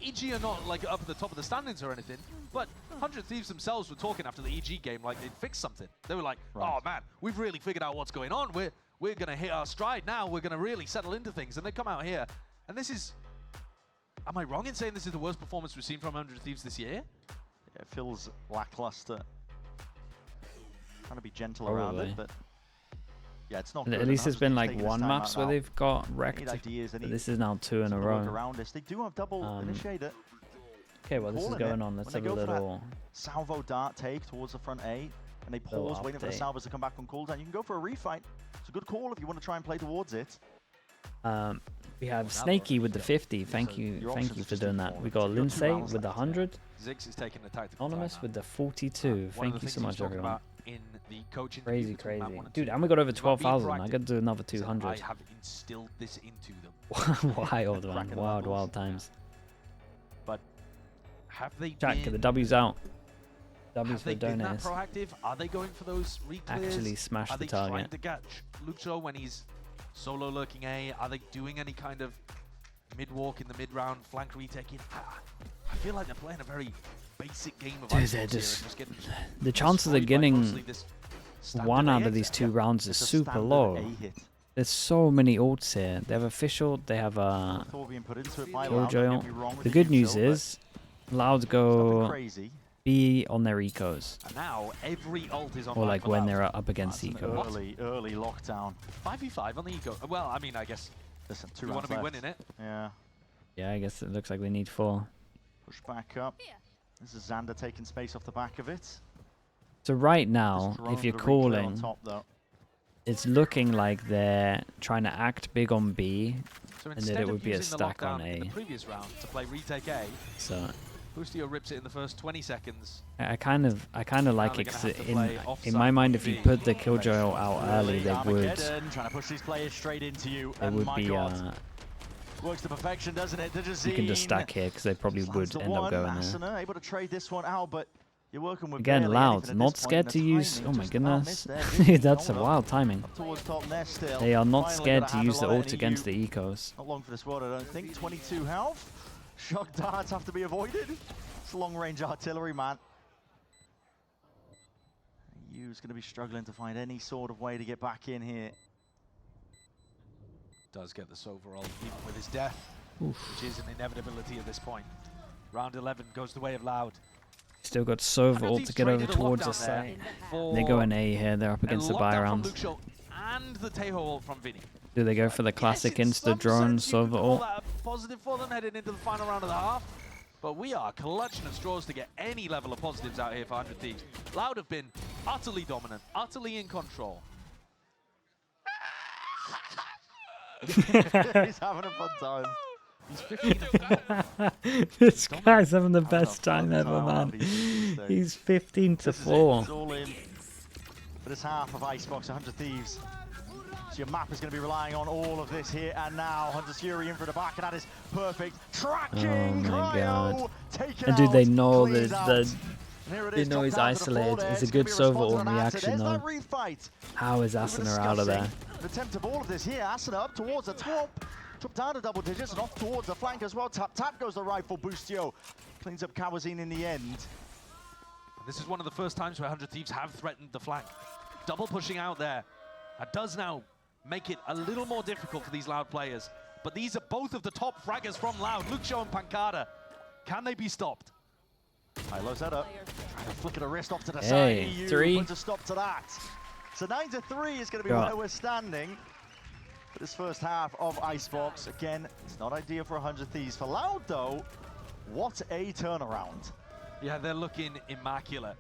Speaker 3: EG are not like up at the top of the standings or anything, but 100 Thieves themselves were talking after the EG game like they'd fixed something. They were like,
Speaker 1: Right.
Speaker 3: oh man, we've really figured out what's going on. We're gonna hit our stride now. We're gonna really settle into things. And they come out here, and this is, am I wrong in saying this is the worst performance we've seen from 100 Thieves this year?
Speaker 1: Yeah, it feels lackluster. Trying to be gentle around
Speaker 2: Probably.
Speaker 1: it, but Yeah, it's not.
Speaker 2: At least it's been like one maps where they've got wrecked. But this is now 2 in a row.
Speaker 1: Around this. They do have double initiator.
Speaker 2: Okay, well this is going on. Let's have a little
Speaker 1: salvo dart take towards the front A, and they pause, waiting for the salvos to come back from cooldown. You can go for a refight. It's a good call if you want to try and play towards it.
Speaker 2: We have Snaky with the 50. Thank you for doing that. We got Lindsay with the 100.
Speaker 3: Ziggs is taking the tactical.
Speaker 2: Anonymous with the 42. Thank you so much, everyone.
Speaker 3: In the coaching
Speaker 2: crazy. Dude, and we got over 12,000. I got to do another 200.
Speaker 3: I have instilled this into them.
Speaker 2: Wild, man. Wild times.
Speaker 3: But have they
Speaker 2: Jack,
Speaker 3: been...
Speaker 2: the W's out. W's
Speaker 3: have
Speaker 2: for
Speaker 3: they been that
Speaker 2: donors.
Speaker 3: proactive? Are they going for those reclears?
Speaker 2: Actually smash the target.
Speaker 3: Are they trying to catch Luxo when he's solo lurking A? Are they doing any kind of mid-walk in the mid-round, flank retaking? I feel like they're playing a very basic game of Icebox here.
Speaker 2: The chances of getting one out of these 2 rounds is super low. There's so many ults here. They have official, they have Killjoy. The good news is, Loud go B on their ecos.
Speaker 3: And now every ult is on,
Speaker 2: or like when they're up against ecos.
Speaker 1: Early lockdown.
Speaker 3: 5v5 on the eco. Well, I mean, I guess
Speaker 1: listen, 2
Speaker 3: you
Speaker 1: rounds
Speaker 3: want to be
Speaker 1: left.
Speaker 3: winning it.
Speaker 1: Yeah.
Speaker 2: Yeah, I guess it looks like they need 4.
Speaker 1: Push back up. This is Xander taking space off the back of it.
Speaker 2: So right now, if you're calling, it's looking like they're trying to act big on B,
Speaker 3: so
Speaker 2: and that it would be a stack on A.
Speaker 3: In the previous round to play retake A.
Speaker 2: So
Speaker 3: Boostio rips it in the first 20 seconds.
Speaker 2: I kind of like it, because in my mind, if you put the Killjoy out early, they would.
Speaker 1: Trying to push these players straight into you.
Speaker 2: It would be.
Speaker 1: Works to perfection, doesn't it?
Speaker 2: You can just stack here because they probably would end up going there.
Speaker 1: Able to trade this one out, but you're working with
Speaker 2: again, Loud, not scared to use. Oh my goodness, that's a wild timing. They are not scared to use the ult against the ecos.
Speaker 1: Not long for this world, I don't think. 22 health. Shock darts have to be avoided. It's long-range artillery, man. You's going to be struggling to find any sort of way to get back in here.
Speaker 3: Does get this overall, even with his death,
Speaker 2: which
Speaker 3: is an inevitability at this point. Round 11 goes the way of Loud.
Speaker 2: Still got Sova ult to get over towards the side. They go an A here, they're up against the buy round.
Speaker 3: And the Teho ult from Vinny.
Speaker 2: Do they go for the classic insta drone Sova ult?
Speaker 3: Positive for them heading into the final round of the half. But we are clutching at straws to get any level of positives out here for 100 Thieves. Loud have been utterly dominant, utterly in control.
Speaker 1: He's having a fun time.
Speaker 3: He's 15.
Speaker 2: This guy's having the best time ever, man. He's 15-4.
Speaker 1: All in for this half of Icebox, 100 Thieves. So your map is going to be relying on all of this here and now. Hunter's Fury in for the back, and that is perfect. Tracking,
Speaker 2: oh my god.
Speaker 1: And
Speaker 2: do they know that they know he's isolated? It's a good Sova ult reaction though. How is Asuna out of there?
Speaker 1: An attempt of all of this here. Asuna up towards the top. Drop down to double digits and off towards the flank as well. Tap goes the rifle. Boostio cleans up Kawazine in the end.
Speaker 3: And this is one of the first times where 100 Thieves have threatened the flank. Double pushing out there. That does now make it a little more difficult for these Loud players. But these are both of the top fraggers from Loud, Luxo and Pancada. Can they be stopped?
Speaker 1: Hilo's head up. Trying to flick a wrist off to the side. EU
Speaker 2: 3.
Speaker 1: Puts a stop to that. So 9-3 is going to be where we're standing for this first half of Icebox. Again, it's not ideal for 100 Thieves. For Loud, though, what a turnaround.
Speaker 3: Yeah, they're looking immaculate.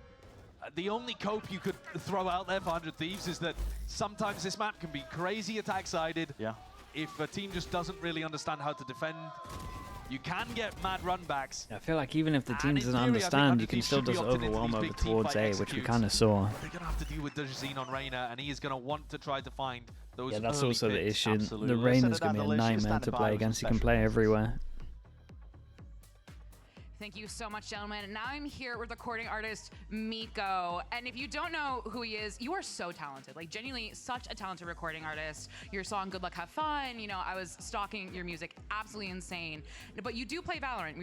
Speaker 3: The only cope you could throw out there for 100 Thieves is that sometimes this map can be crazy attack-sided.
Speaker 1: Yeah.
Speaker 3: If a team just doesn't really understand how to defend, you can get mad runbacks.
Speaker 2: I feel like even if the team doesn't understand, you can still just overwhelm over towards A, which we kind of saw.
Speaker 3: They're going to have to deal with Dajazine on Reyna, and he is going to want to try to find those.
Speaker 2: Yeah, that's
Speaker 3: early
Speaker 2: also
Speaker 3: picks.
Speaker 2: the issue.
Speaker 1: Absolutely.
Speaker 2: The Reyna's going to be a nightmare to play against. You can play everywhere.
Speaker 4: Thank you so much, gentlemen. Now I'm here with recording artist Miko. And if you don't know who he is, you are so talented. Like, genuinely such a talented recording artist. Your song, Good Luck, Have Fun. You know, I was stalking your music, absolutely insane. But you do play Valorant.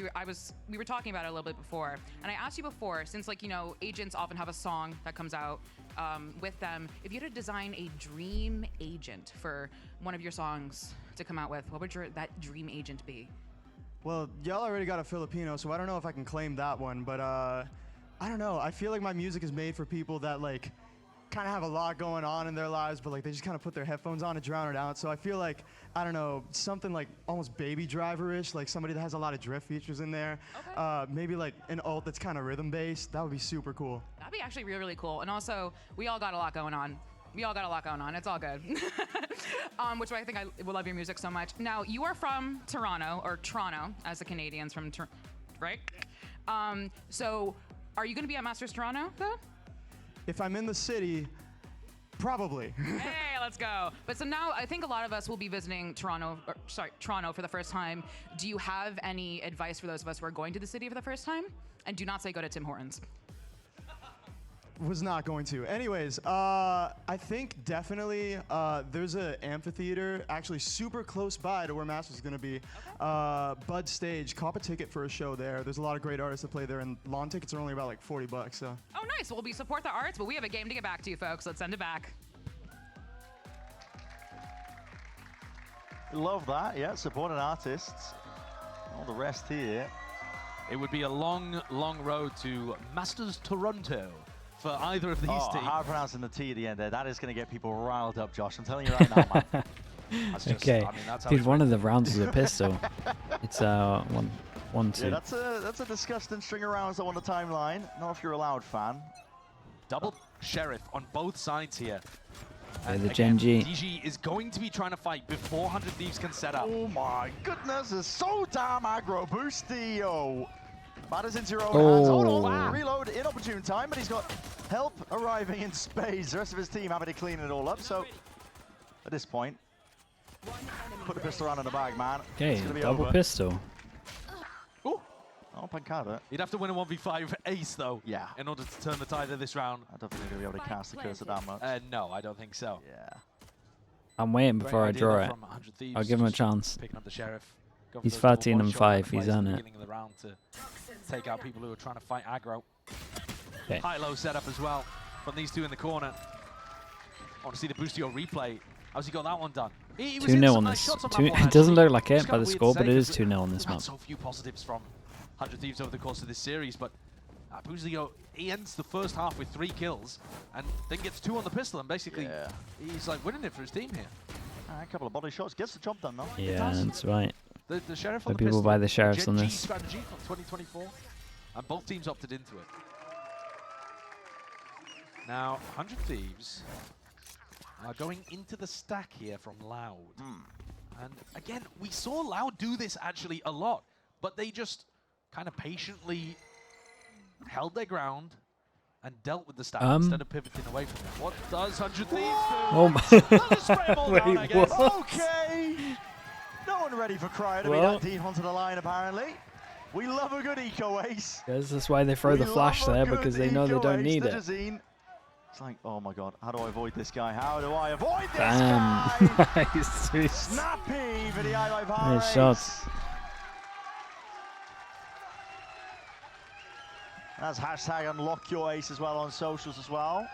Speaker 4: We were talking about it a little bit before. And I asked you before, since, like, you know, agents often have a song that comes out with them. If you had to design a dream agent for one of your songs to come out with, what would that dream agent be?
Speaker 5: Well, y'all already got a Filipino, so I don't know if I can claim that one, but I don't know. I feel like my music is made for people that, like, kind of have a lot going on in their lives, but like they just kind of put their headphones on and drown it out. So I feel like, I don't know, something like almost Baby Driver-ish, like somebody that has a lot of drift features in there.
Speaker 4: Okay.
Speaker 5: Maybe like an ult that's kind of rhythm-based. That would be super cool.
Speaker 4: That'd be actually really, really cool. And also, we all got a lot going on. We all got a lot going on. It's all good. Which I think I will love your music so much. Now, you are from Toronto, or Toronto, as the Canadians from Toronto, right? So, are you going to be at Masters Toronto, though?
Speaker 5: If I'm in the city, probably.
Speaker 4: Hey, let's go. But so now I think a lot of us will be visiting Toronto for the first time. Do you have any advice for those of us who are going to the city for the first time? And do not say go to Tim Hortons.
Speaker 5: Was not going to. Anyways, I think definitely there's an amphitheater actually super close by to where Masters is going to be. Bud Stage. Cop a ticket for a show there. There's a lot of great artists that play there, and lawn tickets are only about like $40. So.
Speaker 4: Oh, nice. Well, we support the arts, but we have a game to get back to you, folks. Let's send it back.
Speaker 1: Love that, yeah, supporting artists. All the rest here.
Speaker 3: It would be a long, long road to Masters Toronto for either of these teams.
Speaker 1: Hard pronouncing the T at the end there. That is going to get people riled up, Josh. I'm telling you right now, man.
Speaker 3: That's just,
Speaker 2: Okay,
Speaker 3: I mean, that's how
Speaker 2: dude,
Speaker 3: it's
Speaker 2: one
Speaker 3: written.
Speaker 2: of the rounds was a pistol. It's 1-2.
Speaker 1: Yeah, that's a disgusting string of rounds on the timeline. Not if you're a Loud fan.
Speaker 3: Double Sheriff on both sides here.
Speaker 2: Yeah,
Speaker 3: And
Speaker 2: the
Speaker 3: again,
Speaker 2: Gen G.
Speaker 3: DG is going to be trying to fight before 100 Thieves can set up.
Speaker 1: Oh my goodness, it's so damn aggro boostio. Matters into your own
Speaker 2: Oh.
Speaker 1: hands. Hold on, reload in opportune time, but he's got help arriving in spades. The rest of his team having to clean it all up, so at this point, put the pistol around in the bag, man.
Speaker 2: Okay,
Speaker 1: It's gonna be
Speaker 2: double
Speaker 1: over.
Speaker 2: pistol.
Speaker 3: Ooh.
Speaker 1: Oh, Pancada.
Speaker 3: You'd have to win a 1v5 ace, though,
Speaker 1: Yeah.
Speaker 3: in order to turn the tide of this round.
Speaker 1: I don't think they're going to be able to cast the cursor that much.
Speaker 3: No, I don't think so.
Speaker 1: Yeah.
Speaker 2: I'm waiting before I
Speaker 3: Great idea,
Speaker 2: draw
Speaker 3: though,
Speaker 2: it.
Speaker 3: from 100 Thieves,
Speaker 2: I'll give him a
Speaker 3: just
Speaker 2: chance.
Speaker 3: Picking up the Sheriff. Go for
Speaker 2: He's
Speaker 3: those double
Speaker 2: 13 and
Speaker 3: body shots
Speaker 2: 5,
Speaker 3: that plays
Speaker 2: he's
Speaker 3: at
Speaker 2: on
Speaker 3: the
Speaker 2: it.
Speaker 3: beginning of the round to take out people who are trying to fight aggro.
Speaker 2: Okay.
Speaker 3: High-low setup as well from these two in the corner. I want to see the Boostio replay. How's he got that one done? He was in
Speaker 2: 2-0
Speaker 3: some
Speaker 2: on
Speaker 3: nice
Speaker 2: this.
Speaker 3: shots on that
Speaker 2: It
Speaker 3: one,
Speaker 2: doesn't
Speaker 3: actually.
Speaker 2: look like
Speaker 3: It's
Speaker 2: it by
Speaker 3: kinda
Speaker 2: the
Speaker 3: weird
Speaker 2: score,
Speaker 3: to
Speaker 2: but
Speaker 3: say
Speaker 2: it is
Speaker 3: 'cause
Speaker 2: 2-0 on this
Speaker 3: we've had
Speaker 2: map.
Speaker 3: so few positives from 100 Thieves over the course of this series, but Boostio, he ends the first half with 3 kills and then gets 2 on the pistol, and basically he's like winning it for his team here.
Speaker 1: A couple of body shots, gets the job done though.
Speaker 2: Yeah, that's right.
Speaker 3: The Sheriff on
Speaker 2: But
Speaker 3: the
Speaker 2: people
Speaker 3: pistol,
Speaker 2: buy the Sheriffs
Speaker 3: Gen
Speaker 2: on
Speaker 3: G
Speaker 2: this.
Speaker 3: strategy from 2024, and both teams opted into it. Now, 100 Thieves are going into the stack here from Loud. And again, we saw Loud do this actually a lot, but they just kind of patiently held their ground and dealt with the stack instead of pivoting away from it. What does 100 Thieves do?
Speaker 2: Oh my.
Speaker 3: They'll just spray them all down, I
Speaker 2: Wait,
Speaker 3: guess.
Speaker 2: what?
Speaker 1: Okay. No one ready for Cryer to be
Speaker 2: Well.
Speaker 1: that deep onto the line, apparently. We love a good eco ace.
Speaker 2: Guys, that's why they throw the flash there, because they know they don't need it.
Speaker 1: It's like, oh my god, how do I avoid this guy? How do I avoid this
Speaker 2: Damn.
Speaker 1: guy?
Speaker 2: Nice.
Speaker 1: Snappy for the eye by power.
Speaker 2: Nice shots.
Speaker 1: That's hashtag unlock your ace as well on socials as well.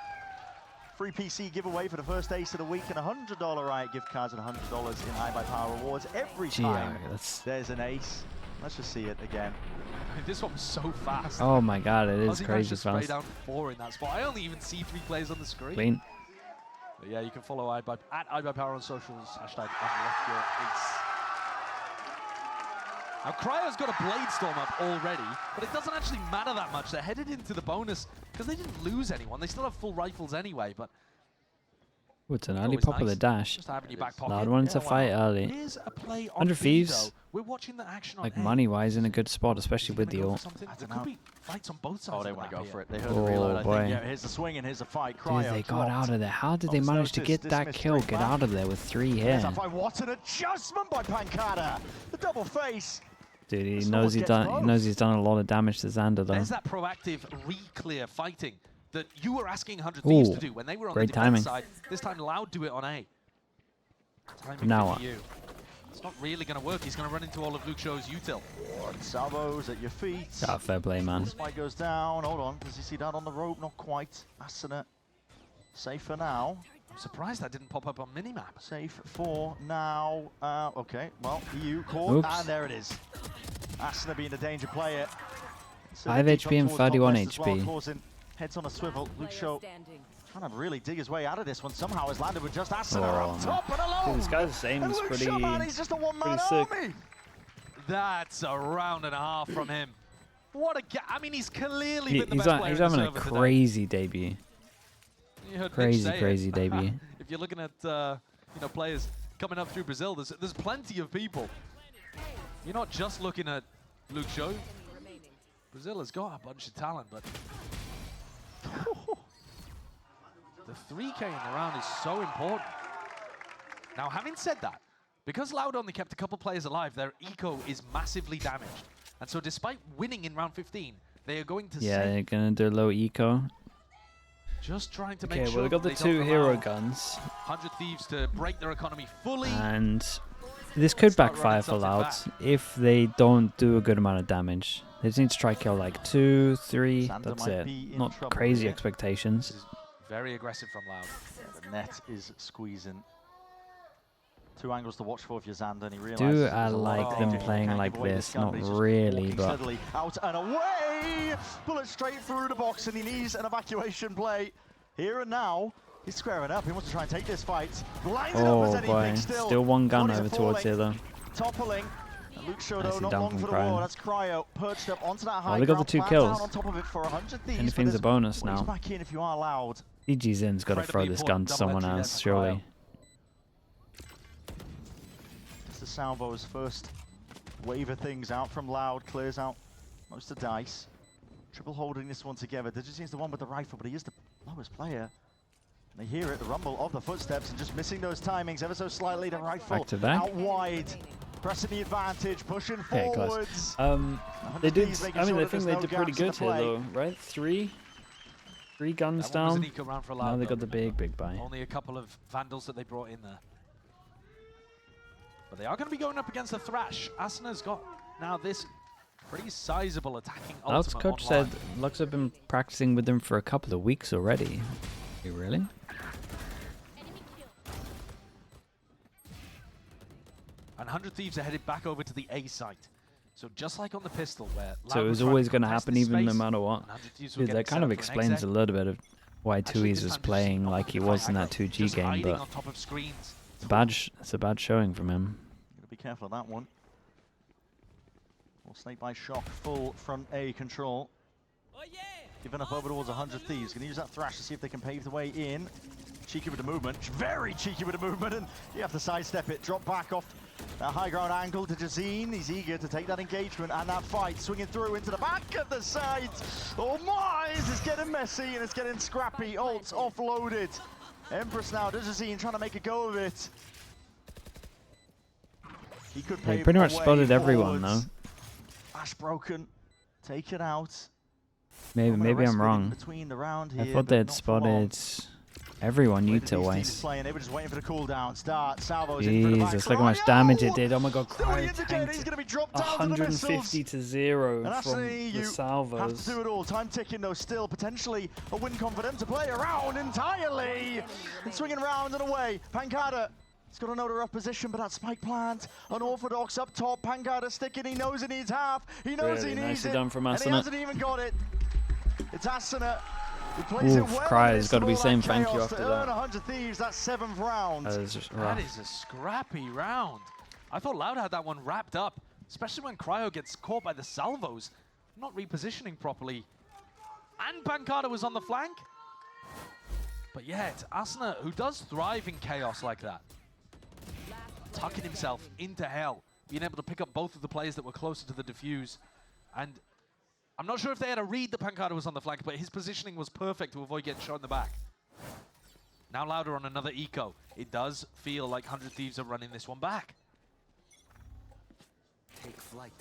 Speaker 1: Free PC giveaway for the first ace of the week and $100 Riot gift cards and $100 in eye by power rewards every time there's an ace. Let's just see it again.
Speaker 3: This one was so fast.
Speaker 2: Oh my god, it is
Speaker 3: Ozzy managed
Speaker 2: crazy
Speaker 3: to spray
Speaker 2: fast.
Speaker 3: down 4 in that spot. I only even see 3 players on the screen.
Speaker 2: Clean.
Speaker 3: But yeah, you can follow at iBuyPower on socials, hashtag unlock your ace. Now, Cryo's got a Blade Storm up already, but it doesn't actually matter that much. They're headed into the bonus because they didn't lose anyone. They still have full rifles anyway, but
Speaker 2: Ooh, it's an early
Speaker 3: always
Speaker 2: pop of
Speaker 3: nice.
Speaker 2: the dash.
Speaker 3: Just having your back pocket.
Speaker 2: Loud one to
Speaker 1: why
Speaker 2: fight
Speaker 1: not?
Speaker 2: early.
Speaker 3: Here's a play on
Speaker 2: 100
Speaker 3: B,
Speaker 2: Thieves,
Speaker 3: though. We're watching the action on
Speaker 2: like
Speaker 3: A.
Speaker 2: money-wise, in a good spot, especially
Speaker 3: Is he
Speaker 2: with the
Speaker 3: gonna go
Speaker 2: ult.
Speaker 3: for something?
Speaker 1: I
Speaker 3: There
Speaker 1: don't
Speaker 3: could
Speaker 1: know.
Speaker 3: be fights on both sides.
Speaker 1: Oh, they
Speaker 3: of the
Speaker 1: want to
Speaker 3: map
Speaker 1: go
Speaker 3: here.
Speaker 1: for it. They heard
Speaker 2: Oh,
Speaker 1: the reload, I
Speaker 2: boy.
Speaker 1: think. Yeah, here's the swing and here's the fight.
Speaker 2: Dude,
Speaker 1: Cryo
Speaker 2: they got out of there. How did they
Speaker 1: Almost
Speaker 2: manage to
Speaker 1: noticed,
Speaker 2: get that
Speaker 1: dismissed
Speaker 2: kill?
Speaker 1: straight
Speaker 2: Get
Speaker 1: back.
Speaker 2: out of there with 3
Speaker 1: There's
Speaker 2: here.
Speaker 1: that fight. What an adjustment by Pancada. The double face.
Speaker 2: Dude, he
Speaker 1: This
Speaker 2: knows
Speaker 1: almost
Speaker 2: he's
Speaker 1: gets
Speaker 2: done. He
Speaker 1: both.
Speaker 2: knows he's done a lot of damage to Xander though.
Speaker 3: There's that proactive re-clear fighting that you were asking 100 Thieves to
Speaker 2: Ooh,
Speaker 3: do when they were on
Speaker 2: great
Speaker 3: the defense
Speaker 2: timing.
Speaker 3: side. This time Loud do it on A. Timing
Speaker 2: Now
Speaker 3: for
Speaker 2: what?
Speaker 3: you. It's not really going to work. He's going to run into all of Luke Show's util.
Speaker 1: Salvos at your feet.
Speaker 2: Ah, fair play, man.
Speaker 1: Spike goes down. Hold on. Does he see that on the rope? Not quite. Asuna. Safe for now.
Speaker 3: I'm surprised that didn't pop up on minimap.
Speaker 1: Safe for now. Okay. Well, EU caught.
Speaker 2: Oops.
Speaker 1: And there it is. Asuna being the danger player. So
Speaker 2: 5
Speaker 1: deep
Speaker 2: HP
Speaker 1: up
Speaker 2: and
Speaker 1: towards
Speaker 2: 31
Speaker 1: top left as well,
Speaker 2: HP.
Speaker 1: causing heads on a swivel. Luke Show Trying to really dig his way out of this one. Somehow has landed with just Asuna up top and alone.
Speaker 2: Dude, this guy's aim is pretty
Speaker 1: he's just a one-man
Speaker 2: sick.
Speaker 1: army.
Speaker 3: That's a round and a half from him. What a I mean, he's clearly been the best player
Speaker 2: He's
Speaker 3: in the
Speaker 2: having a
Speaker 3: server
Speaker 2: crazy debut.
Speaker 3: You heard Mitch say
Speaker 2: Crazy
Speaker 3: it.
Speaker 2: debut.
Speaker 3: If you're looking at you know, players coming up through Brazil, there's plenty of people. You're not just looking at Luke Show. Brazil has got a bunch of talent, but the 3K in the round is so important. Now, having said that, because Loud only kept a couple players alive, their eco is massively damaged. And so despite winning in round 15, they are going to
Speaker 2: They're gonna do low eco.
Speaker 3: just trying to make
Speaker 2: Okay,
Speaker 3: sure
Speaker 2: well, we got the
Speaker 3: they
Speaker 2: 2
Speaker 3: don't
Speaker 2: hero
Speaker 3: allow
Speaker 2: guns.
Speaker 3: 100 Thieves to break their economy fully.
Speaker 2: And this could
Speaker 3: Start
Speaker 2: backfire
Speaker 3: running
Speaker 2: for
Speaker 3: something
Speaker 2: Loud
Speaker 3: back.
Speaker 2: if they don't do a good amount of damage. They just need to try kill like 2, 3,
Speaker 1: Sander
Speaker 2: that's
Speaker 1: might
Speaker 2: it.
Speaker 1: be in
Speaker 2: Not
Speaker 1: trouble
Speaker 2: crazy
Speaker 1: here.
Speaker 2: expectations.
Speaker 3: This is very aggressive from Loud.
Speaker 1: The net is squeezing. 2 angles to watch for if you're Xander, and he realizes
Speaker 2: Do
Speaker 1: there's
Speaker 2: I
Speaker 1: a lot
Speaker 2: like
Speaker 1: of
Speaker 2: them
Speaker 1: danger.
Speaker 2: playing
Speaker 1: Can't
Speaker 2: like
Speaker 1: give away
Speaker 2: this?
Speaker 1: gun,
Speaker 2: Not
Speaker 1: but he's just
Speaker 2: really,
Speaker 1: walking
Speaker 2: but
Speaker 1: steadily out and away. Bullet straight through the box, and he needs an evacuation play here and now. He's squaring up. He wants to try and take this fight. Lines it up as
Speaker 2: oh
Speaker 1: anything
Speaker 2: boy,
Speaker 1: still.
Speaker 2: still one gun
Speaker 1: Bodies are
Speaker 2: over towards
Speaker 1: falling,
Speaker 2: here though.
Speaker 1: Toppling. And Luke Shodo
Speaker 2: Nicely
Speaker 1: not
Speaker 2: done
Speaker 1: long
Speaker 2: from
Speaker 1: for the
Speaker 2: Cryo.
Speaker 1: war. That's Cryo perched up onto that high
Speaker 2: Well, they got the
Speaker 1: ground,
Speaker 2: 2
Speaker 1: planned
Speaker 2: kills.
Speaker 1: down on top of it for 100 Thieves.
Speaker 2: Anything's
Speaker 1: but
Speaker 2: a bonus
Speaker 1: there's ways
Speaker 2: now.
Speaker 1: back in if you are allowed.
Speaker 2: DG Zin's got to throw
Speaker 3: Incredibly
Speaker 2: this gun to
Speaker 3: important
Speaker 2: someone
Speaker 3: double entry
Speaker 2: else,
Speaker 3: there for
Speaker 2: surely.
Speaker 1: Just the Salvo's first wave of things out from Loud, clears out most of Dice. Triple holding this one together. Digizine's the one with the rifle, but he is the lowest player. And they hear it, the rumble of the footsteps, and just missing those timings ever so slightly. The rifle
Speaker 2: Back to back.
Speaker 1: out wide, pressing the advantage, pushing
Speaker 2: Okay,
Speaker 1: forwards.
Speaker 2: close. They did.
Speaker 1: Thieves making
Speaker 2: I mean,
Speaker 1: sure
Speaker 2: I
Speaker 1: that
Speaker 2: think
Speaker 1: there's
Speaker 2: they
Speaker 1: no
Speaker 2: did pretty
Speaker 1: gaps in
Speaker 2: good
Speaker 1: the
Speaker 2: here,
Speaker 1: play.
Speaker 2: though, right? 3 guns
Speaker 3: That one was an
Speaker 2: down.
Speaker 3: eco round for Loud,
Speaker 2: Now they
Speaker 3: though.
Speaker 2: got the big buy.
Speaker 3: Only a couple of Vandals that they brought in there. But they are going to be going up against the Thrash. Asuna's got now this pretty sizable attacking
Speaker 2: Loud's
Speaker 3: ultimate
Speaker 2: coach
Speaker 3: online.
Speaker 2: said Lux have been practicing with them for a couple of weeks already. You really?
Speaker 3: And 100 Thieves are headed back over to the A site. So just like on the pistol, where
Speaker 2: So it
Speaker 3: Loud
Speaker 2: was
Speaker 3: were trying
Speaker 2: always
Speaker 3: to
Speaker 2: going to
Speaker 3: contest
Speaker 2: happen,
Speaker 3: this
Speaker 2: even no
Speaker 3: space,
Speaker 2: matter what.
Speaker 3: and 100 Thieves were
Speaker 2: Dude,
Speaker 3: getting
Speaker 2: that kind of
Speaker 3: set up for an
Speaker 2: explains
Speaker 3: exec.
Speaker 2: a little bit of why
Speaker 3: Actually,
Speaker 2: Tui's
Speaker 3: this
Speaker 2: was
Speaker 3: time just
Speaker 2: playing
Speaker 3: not
Speaker 2: like he
Speaker 3: looking to
Speaker 2: was
Speaker 3: fight
Speaker 2: in that
Speaker 3: aggro,
Speaker 2: 2G
Speaker 3: just
Speaker 2: game,
Speaker 3: hiding
Speaker 2: but
Speaker 3: on top of screens.
Speaker 2: it's a bad showing from him.
Speaker 1: Gotta be careful of that one. Well, Snake by shock, full front A control. Giving up over towards 100 Thieves. Gonna use that Thrash to see if they can pave the way in. Cheeky with the movement, very cheeky with the movement, and you have to sidestep it, drop back off that high ground angle to Jazine. He's eager to take that engagement and that fight, swinging through into the back of the side. Oh my, this is getting messy and it's getting scrappy. Ults offloaded. Empress now, Jazine trying to make a go of it. He could
Speaker 2: They
Speaker 1: pave
Speaker 2: pretty
Speaker 1: a
Speaker 2: much
Speaker 1: way
Speaker 2: spotted everyone though.
Speaker 1: forwards. Ash broken, take it out.
Speaker 2: Maybe I'm wrong.
Speaker 1: Between the round
Speaker 2: I
Speaker 1: here,
Speaker 2: thought
Speaker 1: but
Speaker 2: they had
Speaker 1: not for long.
Speaker 2: spotted everyone
Speaker 1: Way that these teams
Speaker 2: util-wise.
Speaker 1: playing, they were just waiting for the cooldown. Start, Salvo's in for the back.
Speaker 2: Jesus, look how much damage it
Speaker 1: Cryo!
Speaker 2: did. Oh my god,
Speaker 1: Still the
Speaker 2: Cryo
Speaker 1: indicator, he's
Speaker 2: tanked
Speaker 1: going to be dropped down to the missiles.
Speaker 2: 150 to 0
Speaker 1: And that's
Speaker 2: from
Speaker 1: the
Speaker 2: the
Speaker 1: EU. Have to
Speaker 2: salvos.
Speaker 1: do it all. Time ticking though, still potentially a win confident to play around entirely. And swinging around and away. Pancada. He's got another rough position, but that spike plant, unorthodox up top. Pancada sticking, he knows he needs half. He knows
Speaker 2: Really
Speaker 1: he needs
Speaker 2: nicely
Speaker 1: it.
Speaker 2: done from
Speaker 1: and he
Speaker 2: Asuna.
Speaker 1: hasn't even got it. It's Asuna. He plays it
Speaker 2: Oof,
Speaker 1: well.
Speaker 2: Cryo's
Speaker 1: got
Speaker 2: gotta be saying thank you after
Speaker 1: to
Speaker 2: that.
Speaker 1: earn 100 Thieves, that 7th round.
Speaker 2: That is just
Speaker 3: That
Speaker 2: rough.
Speaker 3: is a scrappy round. I thought Loud had that one wrapped up, especially when Cryo gets caught by the salvos, not repositioning properly. And Pancada was on the flank. But yeah, it's Asuna who does thrive in chaos like that. Tucking himself into hell, being able to pick up both of the players that were closer to the defuse. And I'm not sure if they had a read that Pancada was on the flank, but his positioning was perfect to avoid getting shot in the back. Now Louder on another eco. It does feel like 100 Thieves are running this one back.
Speaker 6: Take flight.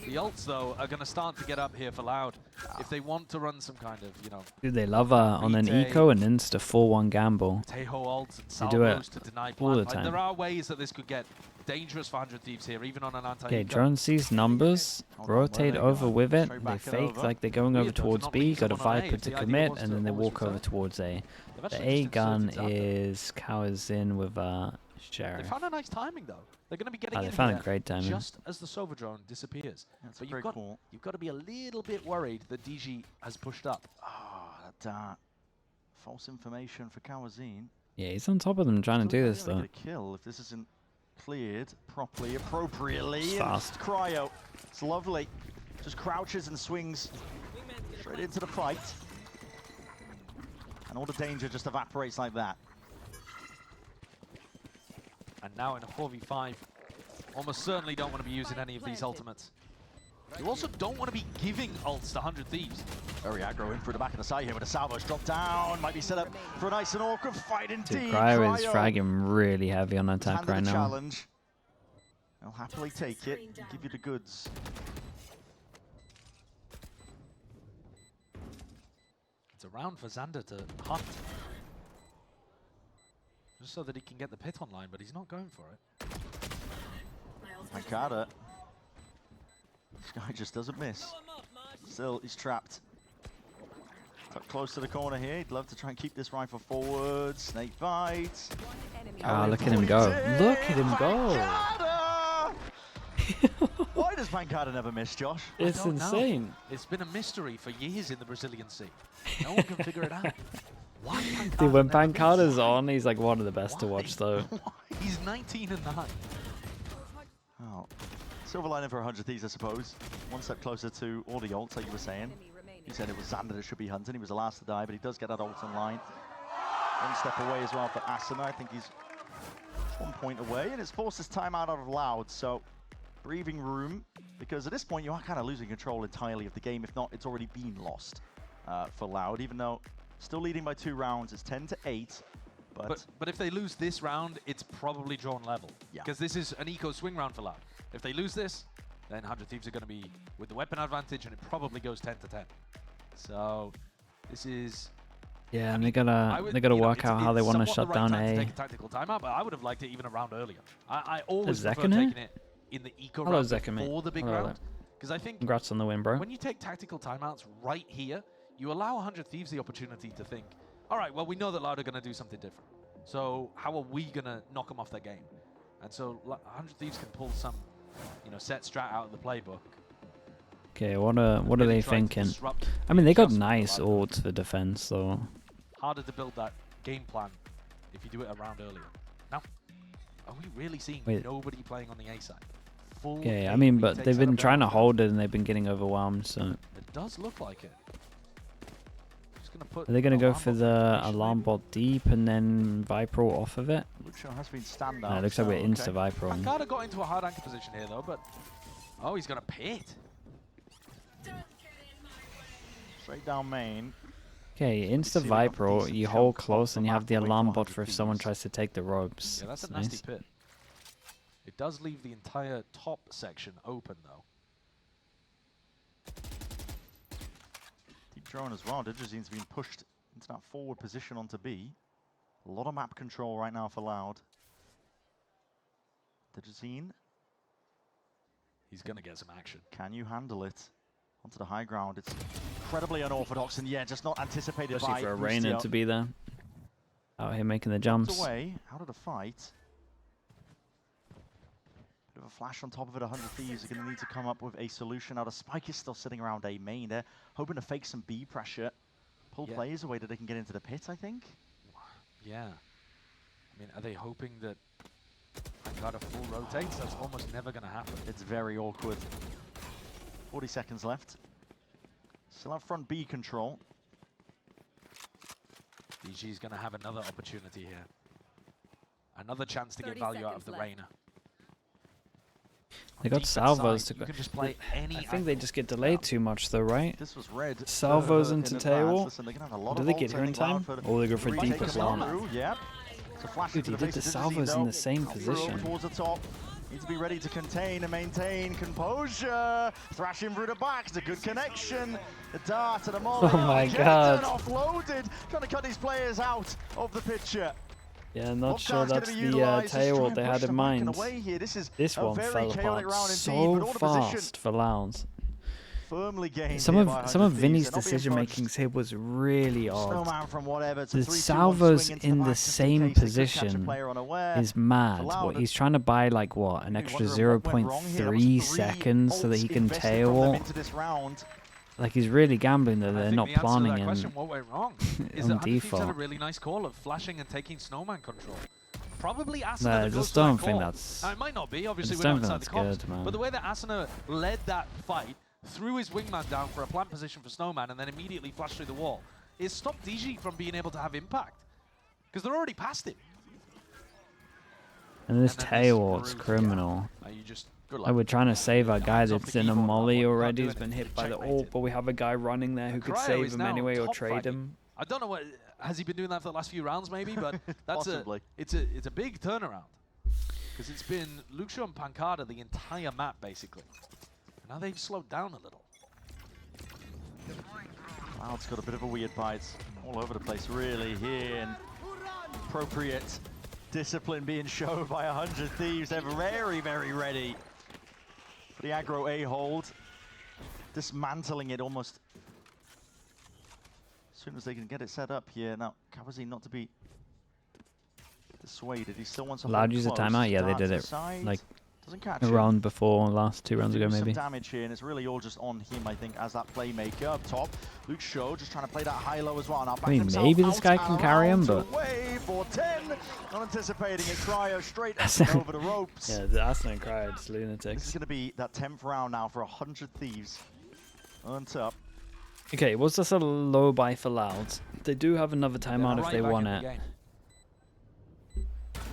Speaker 3: The ults, though, are going to start to get up here for Loud. If they want to run some kind of, you know,
Speaker 2: Dude, they love on an
Speaker 3: Retake.
Speaker 2: eco and insta 4-1 gamble.
Speaker 3: Tejo ults and
Speaker 2: They do it
Speaker 3: salvos to deny
Speaker 2: all the
Speaker 3: plant. Like,
Speaker 2: time.
Speaker 3: there are ways that this could get dangerous for 100 Thieves here, even on an anti-eco.
Speaker 2: Okay, drone sees numbers,
Speaker 1: Hold on, where
Speaker 2: rotate
Speaker 1: they
Speaker 2: over
Speaker 1: going?
Speaker 2: with it.
Speaker 1: Straight
Speaker 2: They
Speaker 1: back and
Speaker 2: fake
Speaker 1: over.
Speaker 2: like they're going
Speaker 3: Weird
Speaker 2: over
Speaker 3: though to
Speaker 2: towards
Speaker 3: not
Speaker 2: B,
Speaker 3: leave
Speaker 2: got a
Speaker 3: someone on A
Speaker 2: Viper
Speaker 3: if
Speaker 2: to
Speaker 3: the idea
Speaker 2: commit,
Speaker 3: was
Speaker 2: and
Speaker 3: to
Speaker 2: then they
Speaker 3: always
Speaker 2: walk over
Speaker 3: return.
Speaker 2: towards A.
Speaker 3: They've
Speaker 2: The
Speaker 3: actually
Speaker 2: A
Speaker 3: just
Speaker 2: gun
Speaker 3: inserted out there.
Speaker 2: is Cowers in with
Speaker 3: They
Speaker 2: Sheriff.
Speaker 3: found a nice timing, though. They're going to be getting
Speaker 2: They
Speaker 3: in
Speaker 2: found a
Speaker 3: here
Speaker 2: great timing.
Speaker 3: just as the Sova drone disappears.
Speaker 1: That's
Speaker 3: But
Speaker 1: very cool.
Speaker 3: you've got to be a little bit worried that DG has pushed up.
Speaker 1: Oh, that dart. false information for Kawazine.
Speaker 2: Yeah, he's on top of them trying to do this,
Speaker 1: Still
Speaker 2: though.
Speaker 1: get a kill if this isn't cleared properly, appropriately.
Speaker 2: It's
Speaker 1: And
Speaker 2: fast.
Speaker 1: Cryo, it's lovely. Just crouches and swings straight into the fight. And all the danger just evaporates like that.
Speaker 3: And now in a 4v5, almost certainly don't want to be using any of these ultimates. You also don't want to be giving ults to 100 Thieves.
Speaker 1: Very aggro in through the back of the side here with the salvos drop down. Might be set up for a nice and awkward fight indeed.
Speaker 2: Dude, Cryo is fragging really heavy on attack
Speaker 1: Handed
Speaker 2: right
Speaker 1: the
Speaker 2: now.
Speaker 1: challenge. They'll happily take it and give you the goods.
Speaker 3: It's a round for Xander to hunt. Just so that he can get the pit online, but he's not going for it.
Speaker 1: Mankata. This guy just doesn't miss. Still, he's trapped. Got close to the corner here. He'd love to try and keep this rifle forward. Snake bites.
Speaker 2: Ah, look at him go. Look at him go.
Speaker 1: Why does Mankata never miss, Josh?
Speaker 2: It's
Speaker 3: don't know.
Speaker 2: insane.
Speaker 3: It's been a mystery for years in the Brazilian Sea. No one can figure it out. Why
Speaker 2: Dude, when
Speaker 3: never misses?
Speaker 2: Pancada's on, he's like one of the best to
Speaker 3: Why?
Speaker 2: watch, though.
Speaker 3: He's 19-9.
Speaker 1: Oh, silver lining for 100 Thieves, I suppose. One step closer to all the ults, like you were saying. You said it was Xander that should be hunting. He was the last to die, but he does get that ult in line. One step away as well for Asuna. I think he's 1 point away, and it's forced his time out of Loud, so breathing room, because at this point you are kind of losing control entirely of the game. If not, it's already been lost for Loud, even though still leading by 2 rounds. It's 10-8.
Speaker 3: But if they lose this round, it's probably drawn level.
Speaker 1: Yeah.
Speaker 3: Because this is an eco swing round for Loud. If they lose this, then 100 Thieves are going to be with the weapon advantage, and it probably goes 10-10. So this is...
Speaker 2: Yeah, and
Speaker 3: I
Speaker 2: they gotta work out how they want to shut down
Speaker 3: To
Speaker 2: A.
Speaker 3: take a tactical timeout, but I would have liked it even a round earlier. I always
Speaker 2: Is
Speaker 3: prefer
Speaker 2: Zekine here?
Speaker 3: taking it in the eco
Speaker 2: Hello,
Speaker 3: round
Speaker 2: Zekine, mate.
Speaker 3: before the big
Speaker 2: Hello
Speaker 3: round.
Speaker 2: there.
Speaker 3: Because I think
Speaker 2: Congrats on the win, bro.
Speaker 3: when you take tactical timeouts right here, you allow 100 Thieves the opportunity to think, all right, well, we know that Loud are going to do something different. So how are we going to knock them off their game? And so 100 Thieves can pull some, set strat out of the playbook.
Speaker 2: Okay, what are
Speaker 3: Really
Speaker 2: they
Speaker 3: try to
Speaker 2: thinking?
Speaker 3: disrupt
Speaker 2: I mean, they got
Speaker 3: adjustment of
Speaker 2: nice
Speaker 3: Loud.
Speaker 2: ults for defense, so...
Speaker 3: Harder to build that game plan if you do it a round earlier. Now, are we really seeing
Speaker 2: Wait.
Speaker 3: nobody playing on the A side? Full
Speaker 2: Okay, I
Speaker 3: A
Speaker 2: mean, but
Speaker 3: retakes
Speaker 2: they've
Speaker 3: out
Speaker 2: been
Speaker 3: of
Speaker 2: trying to
Speaker 3: bounds.
Speaker 2: hold it and they've been getting overwhelmed, so...
Speaker 3: It does look like it. Just gonna put
Speaker 2: Are they going to go
Speaker 3: alarm
Speaker 2: for
Speaker 3: bot
Speaker 2: the
Speaker 3: formation
Speaker 2: alarm
Speaker 3: maybe?
Speaker 2: bot deep and then Viper off of it?
Speaker 1: Lucio has been standout.
Speaker 2: No, it looks like we're
Speaker 1: so,
Speaker 2: insta-Viper.
Speaker 3: Pancada got into a hard anchor position here though, but oh, he's gonna pit.
Speaker 1: Straight down main.
Speaker 2: Okay,
Speaker 1: see we got
Speaker 2: insta-Viper,
Speaker 1: decent
Speaker 2: you
Speaker 1: jump
Speaker 2: hold
Speaker 1: across
Speaker 2: close
Speaker 1: the
Speaker 2: and you have
Speaker 1: map
Speaker 2: the
Speaker 1: away
Speaker 2: alarm
Speaker 1: from
Speaker 2: bot for
Speaker 1: 100
Speaker 2: if someone
Speaker 1: Thieves.
Speaker 2: tries to take the ropes.
Speaker 3: Yeah, that's a
Speaker 2: That's
Speaker 3: nasty
Speaker 2: nice.
Speaker 3: pit. It does leave the entire top section open though.
Speaker 1: Deep drone as well. Digizine's been pushed into that forward position onto B. A lot of map control right now for Loud. Digizine,
Speaker 3: He's gonna get some action.
Speaker 1: can you handle it? Onto the high ground. It's incredibly unorthodox and yeah, just not anticipated
Speaker 2: Especially
Speaker 1: by
Speaker 2: for a
Speaker 1: Lucio.
Speaker 2: Reina to be there. Out here making the
Speaker 1: Jumped
Speaker 2: jumps.
Speaker 1: away, out of the fight. Bit of a flash on top of it. 100 Thieves are going to need to come up with a solution. Now the Spike is still sitting around A main. They're hoping to fake some B pressure. Pull
Speaker 3: Yeah.
Speaker 1: players away that they can get into the pit, I think.
Speaker 3: Yeah. I mean, are they hoping that Pancada full rotates? That's almost never gonna happen.
Speaker 1: It's very awkward. 40 seconds left. Still have front B control.
Speaker 3: BG's gonna have another opportunity here. Another chance to get
Speaker 6: 30
Speaker 3: value out of
Speaker 6: seconds
Speaker 3: the
Speaker 6: left.
Speaker 3: Reina.
Speaker 2: They
Speaker 3: On
Speaker 2: got
Speaker 3: defense
Speaker 2: salvos
Speaker 3: side,
Speaker 2: to
Speaker 3: you
Speaker 2: go.
Speaker 3: can just play any
Speaker 2: I think they
Speaker 3: angle.
Speaker 2: just get delayed too much though, right?
Speaker 1: This was red.
Speaker 2: Salvos
Speaker 1: in
Speaker 2: into
Speaker 1: advance.
Speaker 2: tail.
Speaker 1: Listen, they're gonna have a lot
Speaker 2: Do
Speaker 1: of
Speaker 2: they
Speaker 1: ults,
Speaker 2: get here
Speaker 1: I
Speaker 2: in
Speaker 1: think, Loud,
Speaker 2: time?
Speaker 1: for the
Speaker 2: Or they go for
Speaker 1: retake
Speaker 2: deep
Speaker 1: of
Speaker 2: as well?
Speaker 1: Naru. Yep. So flash
Speaker 2: Dude,
Speaker 1: into
Speaker 2: he
Speaker 1: the
Speaker 2: did
Speaker 1: face
Speaker 2: the
Speaker 1: of Digizine,
Speaker 2: salvos in
Speaker 1: though.
Speaker 2: the same
Speaker 1: Throw
Speaker 2: position.
Speaker 1: towards the top. Need to be ready to contain and maintain composure. Thrashing through the back. It's a good connection. The dart and the molly.
Speaker 2: Oh my
Speaker 1: Kitten
Speaker 2: God.
Speaker 1: Offloaded. Trying to cut these players out of the picture.
Speaker 2: Yeah, not sure
Speaker 1: Lockdown's gonna
Speaker 2: that's
Speaker 1: be
Speaker 2: the
Speaker 1: utilised. Just
Speaker 2: tail
Speaker 1: try
Speaker 2: ult
Speaker 1: and
Speaker 2: they
Speaker 1: push
Speaker 2: had
Speaker 1: them
Speaker 2: in
Speaker 1: back and
Speaker 2: mind.
Speaker 1: away here. This is
Speaker 2: This
Speaker 1: a
Speaker 2: one
Speaker 1: very
Speaker 2: fell
Speaker 1: chaotic
Speaker 2: apart
Speaker 1: round indeed,
Speaker 2: so
Speaker 1: but all the position
Speaker 2: fast for Lounge.
Speaker 1: firmly gained.
Speaker 2: Some
Speaker 1: here by
Speaker 2: of
Speaker 1: 100
Speaker 2: Vinny's
Speaker 1: Thieves. They're not being
Speaker 2: decision
Speaker 1: fudged.
Speaker 2: makings here was really odd.
Speaker 1: Snowman from whatever to
Speaker 2: The
Speaker 1: 3-2-1
Speaker 2: salvos
Speaker 1: swing into
Speaker 2: in the
Speaker 1: back just in
Speaker 2: same
Speaker 1: case they could catch a
Speaker 2: position
Speaker 1: player unaware.
Speaker 2: is mad.
Speaker 1: Allowed
Speaker 2: What
Speaker 1: it.
Speaker 2: he's trying to buy like what, an
Speaker 1: Maybe
Speaker 2: extra
Speaker 1: wondering what went wrong here. That was
Speaker 2: 0.3
Speaker 1: three
Speaker 2: seconds so that he
Speaker 1: ults
Speaker 2: can
Speaker 1: invested
Speaker 2: tail
Speaker 1: from them
Speaker 2: ult.
Speaker 1: into this round.
Speaker 2: Like, he's really gambling that they're not planning
Speaker 3: the
Speaker 2: in
Speaker 3: question, what went wrong is
Speaker 2: on
Speaker 3: that Thieves had a
Speaker 2: default.
Speaker 3: really nice call of flashing and taking Snowman control. Probably Asuna
Speaker 2: No, I
Speaker 3: that goes
Speaker 2: just
Speaker 3: for that
Speaker 2: don't think
Speaker 3: call.
Speaker 2: that's.
Speaker 3: Now, it might not be, obviously
Speaker 2: I
Speaker 3: we're
Speaker 2: just
Speaker 3: not
Speaker 2: don't
Speaker 3: inside
Speaker 2: think
Speaker 3: the
Speaker 2: that's
Speaker 3: comms.
Speaker 2: good, man.
Speaker 3: But the way that Asuna led that fight, threw his wingman down for a plant position for Snowman, and then immediately flashed through the wall, it stopped DG from being able to have impact. Because they're already past him.
Speaker 2: And this
Speaker 3: And then
Speaker 2: tail
Speaker 3: this
Speaker 2: wart's
Speaker 3: brute,
Speaker 2: criminal.
Speaker 3: You just, good
Speaker 2: Like,
Speaker 3: luck.
Speaker 2: we're trying to save our guy
Speaker 3: Hands off
Speaker 2: that's
Speaker 3: the
Speaker 2: in a
Speaker 3: keyboard on that
Speaker 2: molly
Speaker 3: one. Can't
Speaker 2: already.
Speaker 3: do
Speaker 2: He's been
Speaker 3: anything.
Speaker 2: hit by the
Speaker 3: Checkmated.
Speaker 2: ult, but we have a guy running there who could
Speaker 3: Cryo
Speaker 2: save
Speaker 3: is
Speaker 2: him
Speaker 3: now
Speaker 2: anyway or
Speaker 3: top
Speaker 2: trade
Speaker 3: fragging.
Speaker 2: him.
Speaker 3: I don't know what has he been doing that for the last few rounds, maybe, but that's
Speaker 1: Possibly.
Speaker 3: it's a big turnaround because it's been Lucio and Pancada the entire map basically. And now they've slowed down a little.
Speaker 1: Cloud's got a bit of a weird bite all over the place, really here. And appropriate discipline being shown by 100 Thieves. They're very, very ready for the aggro A hold. Dismantling it almost as soon as they can get it set up here. Now, Kawazi not to be dissuaded. He still wants to
Speaker 2: Allowed
Speaker 1: hold
Speaker 2: to use a
Speaker 1: close.
Speaker 2: timeout? Yeah, they
Speaker 1: Dart
Speaker 2: did
Speaker 1: to
Speaker 2: it
Speaker 1: the side.
Speaker 2: like
Speaker 1: Doesn't catch
Speaker 2: a
Speaker 1: it.
Speaker 2: round before, last 2 rounds ago
Speaker 1: Do
Speaker 2: maybe.
Speaker 1: some damage here, and it's really all just on him, I think, as that playmaker up top. Luke Shaw just trying to play that high-low as well. Now
Speaker 2: I mean, maybe this guy can carry him, but
Speaker 1: away for 10. Not anticipating it. Cryo straight up over the ropes.
Speaker 2: yeah, the Arsenal cried, it's
Speaker 1: This is
Speaker 2: lunatics.
Speaker 1: going to be that 10th round now for 100 Thieves. On top.
Speaker 2: Okay, was this a low buy for Loud? They do have another timeout if
Speaker 3: Right
Speaker 2: they
Speaker 3: back
Speaker 2: want
Speaker 3: in
Speaker 2: it.
Speaker 3: the game.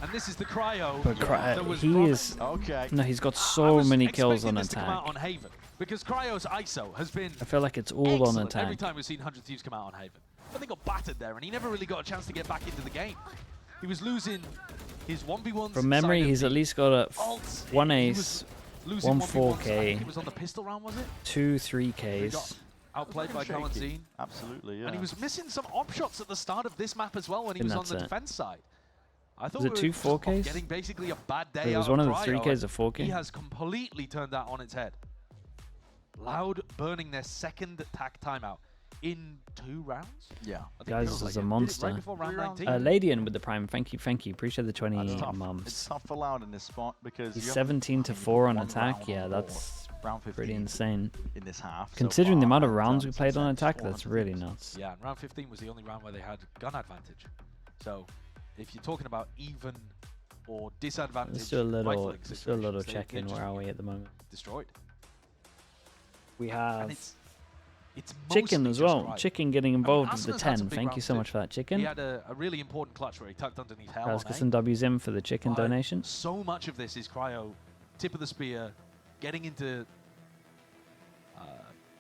Speaker 3: And this is the Cryo.
Speaker 2: But
Speaker 3: that was
Speaker 2: he
Speaker 3: brought
Speaker 2: is.
Speaker 1: Okay.
Speaker 2: No, he's got
Speaker 3: I
Speaker 2: so
Speaker 3: was
Speaker 2: many kills
Speaker 3: expecting
Speaker 2: on
Speaker 3: this to come out
Speaker 2: attack.
Speaker 3: on Haven because Cryo's ISO has been
Speaker 2: I feel like it's all on
Speaker 3: excellent every
Speaker 2: attack.
Speaker 3: time we've seen 100 Thieves come out on Haven. But they got battered there, and he never really got a chance to get back into the game. He was losing his 1v1s.
Speaker 2: From memory,
Speaker 3: side of
Speaker 2: he's
Speaker 3: the
Speaker 2: at least got a
Speaker 3: ults.
Speaker 2: one
Speaker 3: He
Speaker 2: ace,
Speaker 3: was losing
Speaker 2: 1
Speaker 3: 1v1s. I
Speaker 2: 4K.
Speaker 3: think it was on the pistol round, was it?
Speaker 2: 2
Speaker 3: He
Speaker 2: 3Ks.
Speaker 3: got outplayed by
Speaker 1: Shaky.
Speaker 3: Kalanzine.
Speaker 1: Absolutely, yeah.
Speaker 3: And he was missing some op shots at the start of this map as well when he
Speaker 2: And
Speaker 3: was on
Speaker 2: that's
Speaker 3: the
Speaker 2: it.
Speaker 3: defense side. I thought
Speaker 2: Was it
Speaker 3: we
Speaker 2: 2
Speaker 3: were just off
Speaker 2: 4Ks?
Speaker 3: getting basically a bad day
Speaker 2: It
Speaker 3: out
Speaker 2: was one of the
Speaker 3: Cryo,
Speaker 2: 3Ks
Speaker 3: and
Speaker 2: or 4K.
Speaker 3: He has completely turned that on its head. Loud burning their second tack timeout in 2 rounds.
Speaker 1: Yeah.
Speaker 3: I think
Speaker 2: Guys,
Speaker 3: it was
Speaker 2: this is
Speaker 3: like
Speaker 2: a monster.
Speaker 3: Right before round 19.
Speaker 2: Ladian with the prime. Thank you. Appreciate the 20
Speaker 1: That's tough. It's
Speaker 2: mums.
Speaker 1: tough for Loud in this spot because
Speaker 2: He's
Speaker 1: you haven't-
Speaker 2: 17 to
Speaker 1: I mean,
Speaker 2: 4 on
Speaker 1: one
Speaker 2: attack.
Speaker 1: round
Speaker 2: Yeah,
Speaker 1: on
Speaker 2: that's
Speaker 1: round 15
Speaker 2: pretty insane.
Speaker 1: in this half. so
Speaker 2: Considering the
Speaker 1: far,
Speaker 2: amount of
Speaker 1: and,
Speaker 2: rounds we played on
Speaker 1: since
Speaker 2: attack, that's
Speaker 1: 400
Speaker 2: really
Speaker 1: Thieves.
Speaker 2: nuts.
Speaker 3: Yeah, and round 15 was the only round where they had gun advantage. So if you're talking about even or disadvantage,
Speaker 2: Let's do a little,
Speaker 3: rifling
Speaker 2: let's do a little
Speaker 3: situations, they-
Speaker 2: check-in.
Speaker 3: they're
Speaker 2: Where
Speaker 3: just
Speaker 2: are we at the moment?
Speaker 3: destroyed.
Speaker 2: We
Speaker 3: And
Speaker 2: have
Speaker 3: it's
Speaker 2: Chicken
Speaker 3: mostly
Speaker 2: as
Speaker 3: just
Speaker 2: well.
Speaker 3: right.
Speaker 2: Chicken getting involved with the
Speaker 3: Asuna's had some
Speaker 2: 10.
Speaker 3: big
Speaker 2: Thank you
Speaker 3: rounds
Speaker 2: so
Speaker 3: too.
Speaker 2: much for that,
Speaker 3: He
Speaker 2: Chicken.
Speaker 3: had a really important clutch where he tucked underneath hell
Speaker 2: Let's
Speaker 3: on
Speaker 2: get
Speaker 3: A.
Speaker 2: some W's in for the Chicken
Speaker 3: But
Speaker 2: donation.
Speaker 3: So much of this is Cryo, tip of the spear, getting into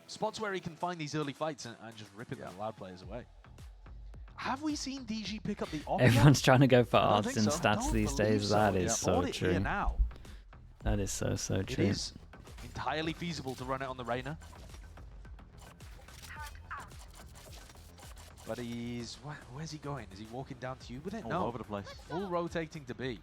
Speaker 3: spots where he can find these early fights and just ripping the Loud players away. Have we seen DG pick up the off yet?
Speaker 2: Everyone's trying to go for
Speaker 1: I don't
Speaker 2: odds
Speaker 1: think
Speaker 2: and
Speaker 1: so.
Speaker 2: stats
Speaker 3: Don't
Speaker 2: these
Speaker 3: believe
Speaker 2: days.
Speaker 3: so.
Speaker 2: That
Speaker 3: Yeah,
Speaker 2: is so
Speaker 3: bought it here
Speaker 2: true.
Speaker 3: now.
Speaker 2: That is so
Speaker 3: It
Speaker 2: true.
Speaker 3: is entirely feasible to run it on the Reyna. But he's... Where's he going? Is he walking down to you with it?
Speaker 1: All
Speaker 3: No.
Speaker 1: over the place.
Speaker 3: Full rotating to B.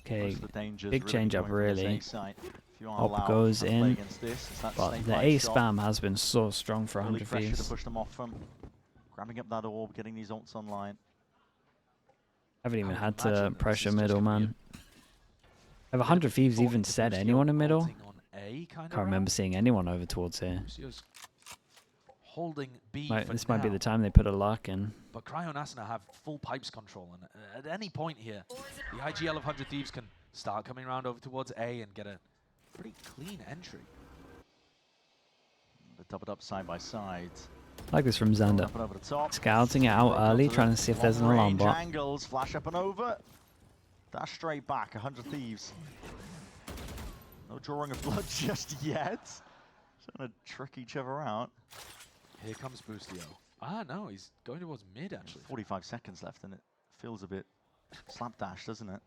Speaker 2: Okay,
Speaker 1: Most of the dangers
Speaker 2: big
Speaker 1: really
Speaker 2: change up,
Speaker 1: coming from this
Speaker 2: really.
Speaker 1: A site. If you are
Speaker 2: Hop
Speaker 1: allowed
Speaker 2: goes
Speaker 1: to play
Speaker 2: in,
Speaker 1: against this, it's that
Speaker 2: but
Speaker 1: snake
Speaker 2: the
Speaker 1: bite
Speaker 2: A
Speaker 1: shot.
Speaker 2: spam has been so strong for
Speaker 1: Early
Speaker 2: 100
Speaker 1: pressure to
Speaker 2: Thieves.
Speaker 1: push them off from grabbing up that orb, getting these ults online.
Speaker 2: Haven't even
Speaker 3: would
Speaker 2: had
Speaker 3: imagine
Speaker 2: to
Speaker 3: that this
Speaker 2: pressure
Speaker 3: is just
Speaker 2: middle,
Speaker 3: gonna be
Speaker 2: man. Have 100 Thieves
Speaker 3: Thought
Speaker 2: even
Speaker 3: the
Speaker 2: said
Speaker 3: Lucio
Speaker 2: anyone in middle?
Speaker 3: bolting on A kind of
Speaker 2: Can't remember seeing anyone over towards here.
Speaker 3: Lucio's holding B for
Speaker 2: This might be
Speaker 3: now,
Speaker 2: the time they put a lock in.
Speaker 3: but Cryo and Asuna have full pipes control, and at any point here, the IGL of 100 Thieves can start coming around over towards A and get a pretty clean entry.
Speaker 1: They're doubled up side by side.
Speaker 2: Like this from Xander.
Speaker 1: Up and over the top.
Speaker 2: Scouting it out early, trying to see if there's an alarm
Speaker 1: Long-range
Speaker 2: bot.
Speaker 1: angles, flash up and over. Dash straight back, 100 Thieves. No drawing of blood just yet. Just trying to trick each other out.
Speaker 3: Here comes Boostio. Ah, no, he's going towards mid, actually.
Speaker 1: 45 seconds left and it feels a bit slapdash, doesn't it?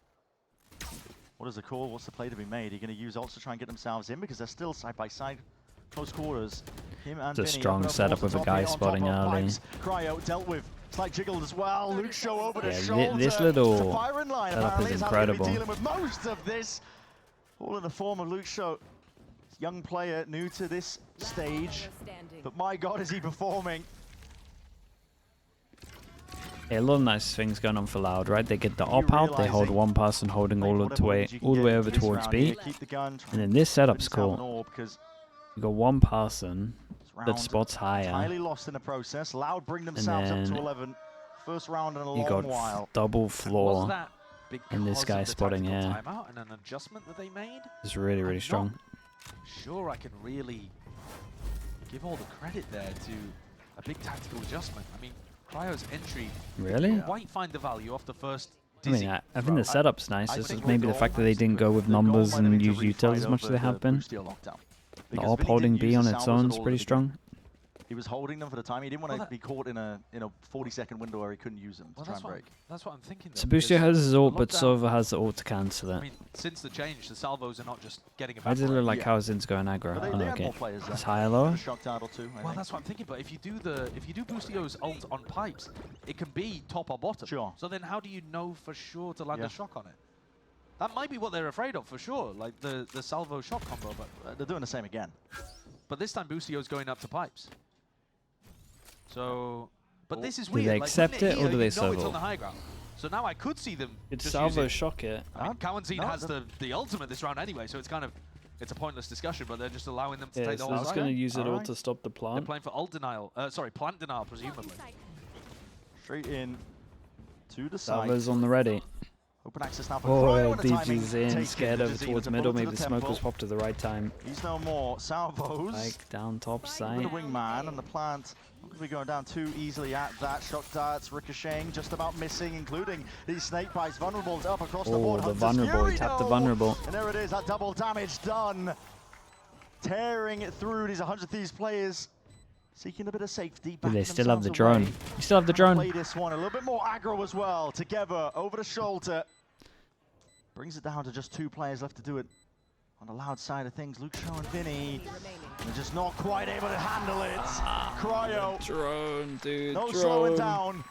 Speaker 1: What is the call? What's the play to be made? Are you going to use ults to try and get themselves in? Because they're still side by side, close quarters. Him and
Speaker 2: It's a
Speaker 1: Vinny
Speaker 2: strong
Speaker 1: open up
Speaker 2: setup
Speaker 1: towards the
Speaker 2: with a
Speaker 1: top
Speaker 2: guy
Speaker 1: here on top
Speaker 2: spotting
Speaker 1: of
Speaker 2: early.
Speaker 1: pipes. Cryo dealt with. Slight jiggled as well. Luke Show over the
Speaker 2: Yeah,
Speaker 1: shoulder.
Speaker 2: this little
Speaker 1: It's the firing line
Speaker 2: setup
Speaker 1: apparently
Speaker 2: is
Speaker 1: is how they're gonna be
Speaker 2: incredible.
Speaker 1: dealing with most of this. All in the form of Luke Show. Young player, new to this stage. But my God, is he performing?
Speaker 2: Yeah, a lot of nice things going on for Loud, right? They get the op out, they hold
Speaker 1: realising
Speaker 2: one person holding all the way over towards B.
Speaker 1: Keep the gun,
Speaker 2: And then this setup's
Speaker 1: Couldn't tell
Speaker 2: cool.
Speaker 1: an orb because
Speaker 2: You got one person that
Speaker 1: Round
Speaker 2: spots higher.
Speaker 1: entirely lost in the process. Loud bring themselves up to
Speaker 2: then
Speaker 1: 11. First round in a
Speaker 2: You
Speaker 1: long
Speaker 2: got
Speaker 1: while.
Speaker 2: double
Speaker 3: Was
Speaker 2: floor.
Speaker 3: that because
Speaker 2: And this guy
Speaker 3: of the
Speaker 2: spotting,
Speaker 3: tactical
Speaker 2: yeah.
Speaker 3: timeout and an adjustment that they made?
Speaker 2: It's really, really
Speaker 3: I'm
Speaker 2: strong.
Speaker 3: not sure I can really give all the credit there to a big tactical adjustment. I mean, Cryo's entry
Speaker 2: Really?
Speaker 3: didn't quite find the value off the first
Speaker 2: I mean,
Speaker 3: dizzy
Speaker 2: I think the
Speaker 3: throw.
Speaker 2: setup's nice.
Speaker 1: I
Speaker 2: It's
Speaker 1: think
Speaker 2: just maybe the
Speaker 1: the
Speaker 2: fact that
Speaker 1: goal-
Speaker 2: they didn't go with
Speaker 1: the goal
Speaker 2: numbers
Speaker 1: might have
Speaker 2: and
Speaker 1: been
Speaker 2: use
Speaker 1: to
Speaker 2: utils as
Speaker 1: refight
Speaker 2: much as
Speaker 1: over
Speaker 2: they have
Speaker 1: the
Speaker 2: been.
Speaker 1: Boostio lockdown.
Speaker 2: The
Speaker 1: Because
Speaker 2: AWP
Speaker 1: Vinny
Speaker 2: holding
Speaker 1: didn't
Speaker 2: B
Speaker 1: use
Speaker 2: on
Speaker 1: the
Speaker 2: its
Speaker 1: salvos
Speaker 2: own
Speaker 1: at
Speaker 2: is
Speaker 1: all
Speaker 2: pretty
Speaker 1: at the beginning.
Speaker 2: strong.
Speaker 1: He was holding them for the time. He didn't want
Speaker 3: Well,
Speaker 1: to
Speaker 3: that-
Speaker 1: be caught in a 40-second window where he couldn't use them to
Speaker 3: Well,
Speaker 1: try and break.
Speaker 3: that's what I'm thinking. though,
Speaker 2: Sabustio
Speaker 3: because
Speaker 2: has his
Speaker 3: the
Speaker 2: ult, but
Speaker 3: lockdown-
Speaker 2: Sova has the ult to cancel
Speaker 3: I
Speaker 2: it.
Speaker 3: mean, since the change, the salvos are not just getting
Speaker 2: Why does it look
Speaker 3: evaporated.
Speaker 2: like
Speaker 1: Yeah.
Speaker 2: Kaozin's going aggro?
Speaker 1: But
Speaker 2: Oh,
Speaker 1: they
Speaker 2: no,
Speaker 1: have
Speaker 2: okay.
Speaker 1: more players there.
Speaker 2: It's higher lower?
Speaker 1: A shock title too, I
Speaker 3: Well,
Speaker 1: think.
Speaker 3: that's what I'm thinking. But if you do Boostio's ult on pipes, it can be top or bottom.
Speaker 1: Sure.
Speaker 3: So then, how do you know for sure to land
Speaker 1: Yeah.
Speaker 3: a shock on it? That might be what they're afraid of for sure, like the salvo shock combo. But
Speaker 1: They're doing the same again.
Speaker 3: this time Boostio's going up to pipes. So, but this is
Speaker 2: Do
Speaker 3: weird.
Speaker 2: they
Speaker 3: like,
Speaker 2: accept
Speaker 3: putting
Speaker 2: it or
Speaker 3: here,
Speaker 2: do they
Speaker 3: you know it's
Speaker 2: servo?
Speaker 3: on the high ground. So now I could see them.
Speaker 2: Did
Speaker 3: just
Speaker 2: Salvo
Speaker 3: using-
Speaker 2: shock it?
Speaker 3: I mean, Kawanzin
Speaker 1: No,
Speaker 3: has the ultimate this round anyway, so it's kind of it's a pointless discussion. But they're just allowing them to
Speaker 2: Yeah,
Speaker 3: take the
Speaker 2: so
Speaker 3: whole
Speaker 2: they're just
Speaker 3: side.
Speaker 2: going to use it all
Speaker 1: Alright.
Speaker 2: to stop the
Speaker 3: They're
Speaker 2: plant.
Speaker 3: playing for ult denial. Sorry, plant denial, presumably.
Speaker 1: Straight in to the side.
Speaker 2: Salvo's on the ready.
Speaker 1: Open access now for
Speaker 2: Oh,
Speaker 1: Cryo and the timing
Speaker 2: DG's in,
Speaker 1: taken.
Speaker 2: scared over
Speaker 1: Dizzy
Speaker 2: towards
Speaker 1: with a
Speaker 2: middle.
Speaker 1: bullet to
Speaker 2: Maybe
Speaker 1: the
Speaker 2: the smoke was
Speaker 1: temple.
Speaker 2: popped at the right time.
Speaker 1: He's no more. Salvos.
Speaker 2: Like down top
Speaker 1: With
Speaker 2: side.
Speaker 1: the wingman and the plant. Not going to be going down too easily at that. Shock darts ricocheting, just about missing, including these snake bites. Vulnerable up across the
Speaker 2: Oh,
Speaker 1: board.
Speaker 2: the
Speaker 1: Hunter's
Speaker 2: vulnerable.
Speaker 1: Fury,
Speaker 2: He tapped the
Speaker 1: no!
Speaker 2: vulnerable.
Speaker 1: And there it is, that double damage done. Tearing it through these 100 Thieves players. Seeking a bit of safety.
Speaker 2: But they
Speaker 1: backing
Speaker 2: still have the
Speaker 1: themselves
Speaker 2: drone.
Speaker 1: away.
Speaker 2: You still have the
Speaker 1: Trying to
Speaker 2: drone.
Speaker 1: Play this one a little bit more aggro as well. Together over the shoulder. Brings it down to just 2 players left to do it. On the loud side of things, Luke Shaw and Vinny. They're just not quite able to handle it. Cryo.
Speaker 2: Drone, dude.
Speaker 1: No
Speaker 2: drone.
Speaker 1: slowing down.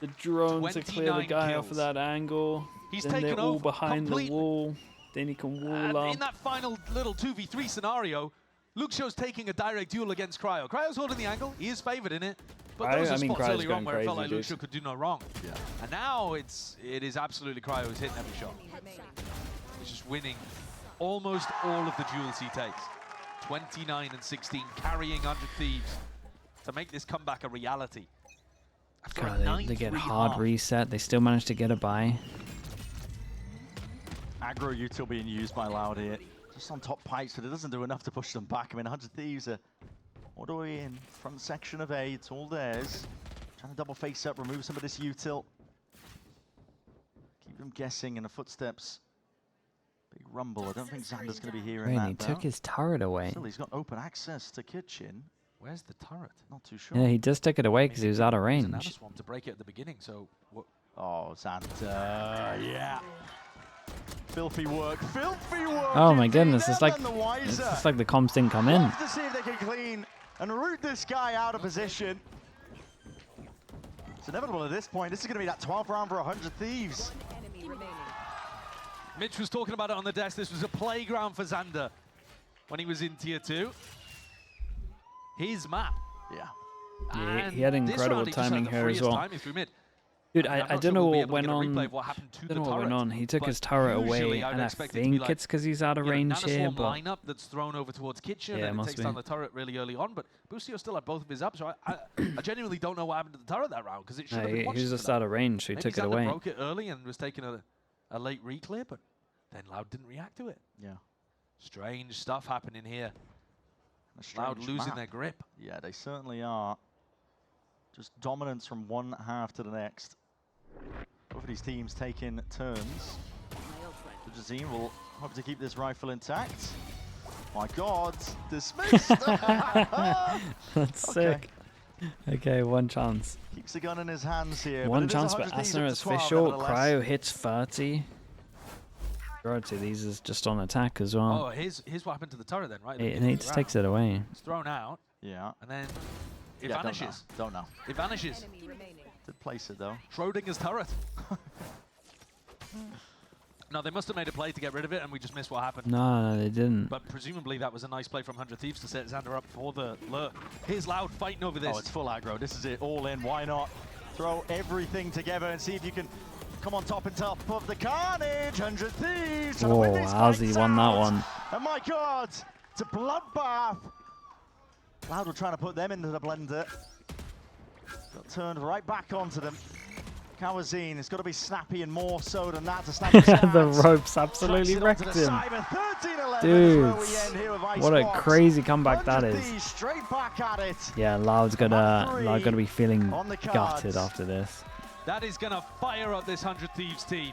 Speaker 2: The drone to clear the
Speaker 3: 29
Speaker 2: guy off of
Speaker 3: kills.
Speaker 2: that angle.
Speaker 3: He's
Speaker 2: then
Speaker 3: taken
Speaker 2: they're all
Speaker 3: over
Speaker 2: behind
Speaker 3: completely.
Speaker 2: the wall. Then he can wall
Speaker 3: In
Speaker 2: up.
Speaker 3: that final little 2v3 scenario, Luke Show's taking a direct duel against Cryo. Cryo's holding the angle. He is favored in it. But there was
Speaker 2: I mean,
Speaker 3: spots
Speaker 2: Cryo's
Speaker 3: earlier on
Speaker 2: going
Speaker 3: where it felt
Speaker 2: crazy,
Speaker 3: like Luke
Speaker 2: dude.
Speaker 3: Show could do no wrong.
Speaker 1: Yeah.
Speaker 3: And now it is absolutely Cryo who's hitting every shot. He's just winning almost all of the duels he takes. 29 and 16, carrying 100 Thieves to make this comeback a reality. After a
Speaker 2: God, they get
Speaker 3: 9-3
Speaker 2: hard
Speaker 3: half.
Speaker 2: reset. They still manage to get a buy.
Speaker 1: Aggro util being used by Loud here. Just on top pipes, but it doesn't do enough to push them back. I mean, 100 Thieves are all the way in front section of A. It's all theirs. Trying to double face up, remove some of this util. Keep them guessing in the footsteps. Big rumble. I don't think Xander's going to be hearing
Speaker 2: Really,
Speaker 1: that.
Speaker 2: he took
Speaker 1: though.
Speaker 2: his turret away.
Speaker 1: Still, he's got open access to kitchen.
Speaker 3: Where's the turret?
Speaker 1: Not too sure.
Speaker 2: Yeah, he just took it away because he was out of
Speaker 3: There's
Speaker 2: range.
Speaker 3: another swarm to break it at the beginning, so what?
Speaker 1: Oh, Xander, yeah. Filthy work, filthy work.
Speaker 2: Oh my
Speaker 1: indeed.
Speaker 2: goodness, it's
Speaker 1: They're
Speaker 2: like
Speaker 1: none the wiser.
Speaker 2: the comms didn't come in.
Speaker 1: Love to see if they can clean and root this guy out of position. It's inevitable at this point. This is going to be that 12th round for 100 Thieves.
Speaker 3: Mitch was talking about it on the desk. This was a playground for Xander when he was in Tier 2. His map.
Speaker 1: Yeah.
Speaker 2: Yeah, he
Speaker 3: And
Speaker 2: had
Speaker 3: this
Speaker 2: incredible
Speaker 3: round, he just had
Speaker 2: timing
Speaker 3: the
Speaker 2: here as
Speaker 3: freest
Speaker 2: well.
Speaker 3: timing through mid.
Speaker 2: Dude,
Speaker 3: I'm
Speaker 2: I
Speaker 3: not
Speaker 2: don't
Speaker 3: sure
Speaker 2: know
Speaker 3: we'll be
Speaker 2: what
Speaker 3: able to
Speaker 2: went
Speaker 3: get a replay
Speaker 2: on.
Speaker 3: of what happened to
Speaker 2: I
Speaker 3: the
Speaker 2: don't know what went
Speaker 3: turret,
Speaker 2: on. He took
Speaker 3: but
Speaker 2: his turret away,
Speaker 3: usually I'd
Speaker 2: and I
Speaker 3: expect it to be
Speaker 2: think
Speaker 3: like,
Speaker 2: it's because he's out of
Speaker 3: you know,
Speaker 2: range here.
Speaker 3: Nanoswarm
Speaker 2: But
Speaker 3: lineup that's thrown over towards kitchen
Speaker 2: Yeah, it
Speaker 3: and it
Speaker 2: must
Speaker 3: takes
Speaker 2: be.
Speaker 3: down the turret really early on. But Boostio still had both of his up, so I genuinely don't know what happened to the turret that round because it should have
Speaker 2: he
Speaker 3: been watched
Speaker 2: was
Speaker 3: for
Speaker 2: just
Speaker 3: that.
Speaker 2: out of range, so he
Speaker 3: Maybe
Speaker 2: took it
Speaker 3: Xander
Speaker 2: away.
Speaker 3: broke it early and was taking a late reclear, but then Loud didn't react to it.
Speaker 1: Yeah.
Speaker 3: Strange stuff happening here.
Speaker 1: A
Speaker 3: Loud
Speaker 1: strange
Speaker 3: losing
Speaker 1: map.
Speaker 3: their grip.
Speaker 1: Yeah, they certainly are. Just dominance from one half to the next. Both of these teams taking turns. The Jazeen will hope to keep this rifle intact. My God, dismissed!
Speaker 2: That's
Speaker 1: Okay.
Speaker 2: sick. Okay, one chance.
Speaker 1: Keeps the gun in his hands here.
Speaker 2: One
Speaker 1: but it is
Speaker 2: chance, but
Speaker 1: 100 Thieves
Speaker 2: Asner
Speaker 1: up
Speaker 2: is
Speaker 1: to 12
Speaker 2: official.
Speaker 1: nevertheless.
Speaker 2: Cryo hits 30. Majority of these is just on attack as well.
Speaker 3: Oh, here's what happened to the turret then, right?
Speaker 2: And he just takes it away.
Speaker 3: It's thrown out,
Speaker 1: Yeah.
Speaker 3: and then it
Speaker 1: Yeah,
Speaker 3: vanishes.
Speaker 1: Don't know.
Speaker 3: It vanishes.
Speaker 1: Did place it though.
Speaker 3: Schrodinger's turret. No, they must have made a play to get rid of it, and we just missed what happened.
Speaker 2: No, they didn't.
Speaker 3: But presumably that was a nice play from 100 Thieves to set Xander up for the lurk. Here's Loud fighting over this.
Speaker 1: Oh, it's full aggro. This is it. All in. Why not? Throw everything together and see if you can come on top and top of the carnage. 100 Thieves. trying to
Speaker 2: Oh,
Speaker 1: win these
Speaker 2: Ozzy
Speaker 1: fights
Speaker 2: won that
Speaker 1: out.
Speaker 2: one.
Speaker 1: And my God, to bloodbath. Loud were trying to put them into the blender. Got turned right back onto them. Kawazine has got to be snappy and more so than that to snap
Speaker 2: The ropes absolutely wrecked him. Dude, what a crazy comeback that is.
Speaker 1: Straight back at it.
Speaker 2: Yeah, Loud's gonna be feeling gutted after this.
Speaker 3: That is gonna fire up this 100 Thieves team.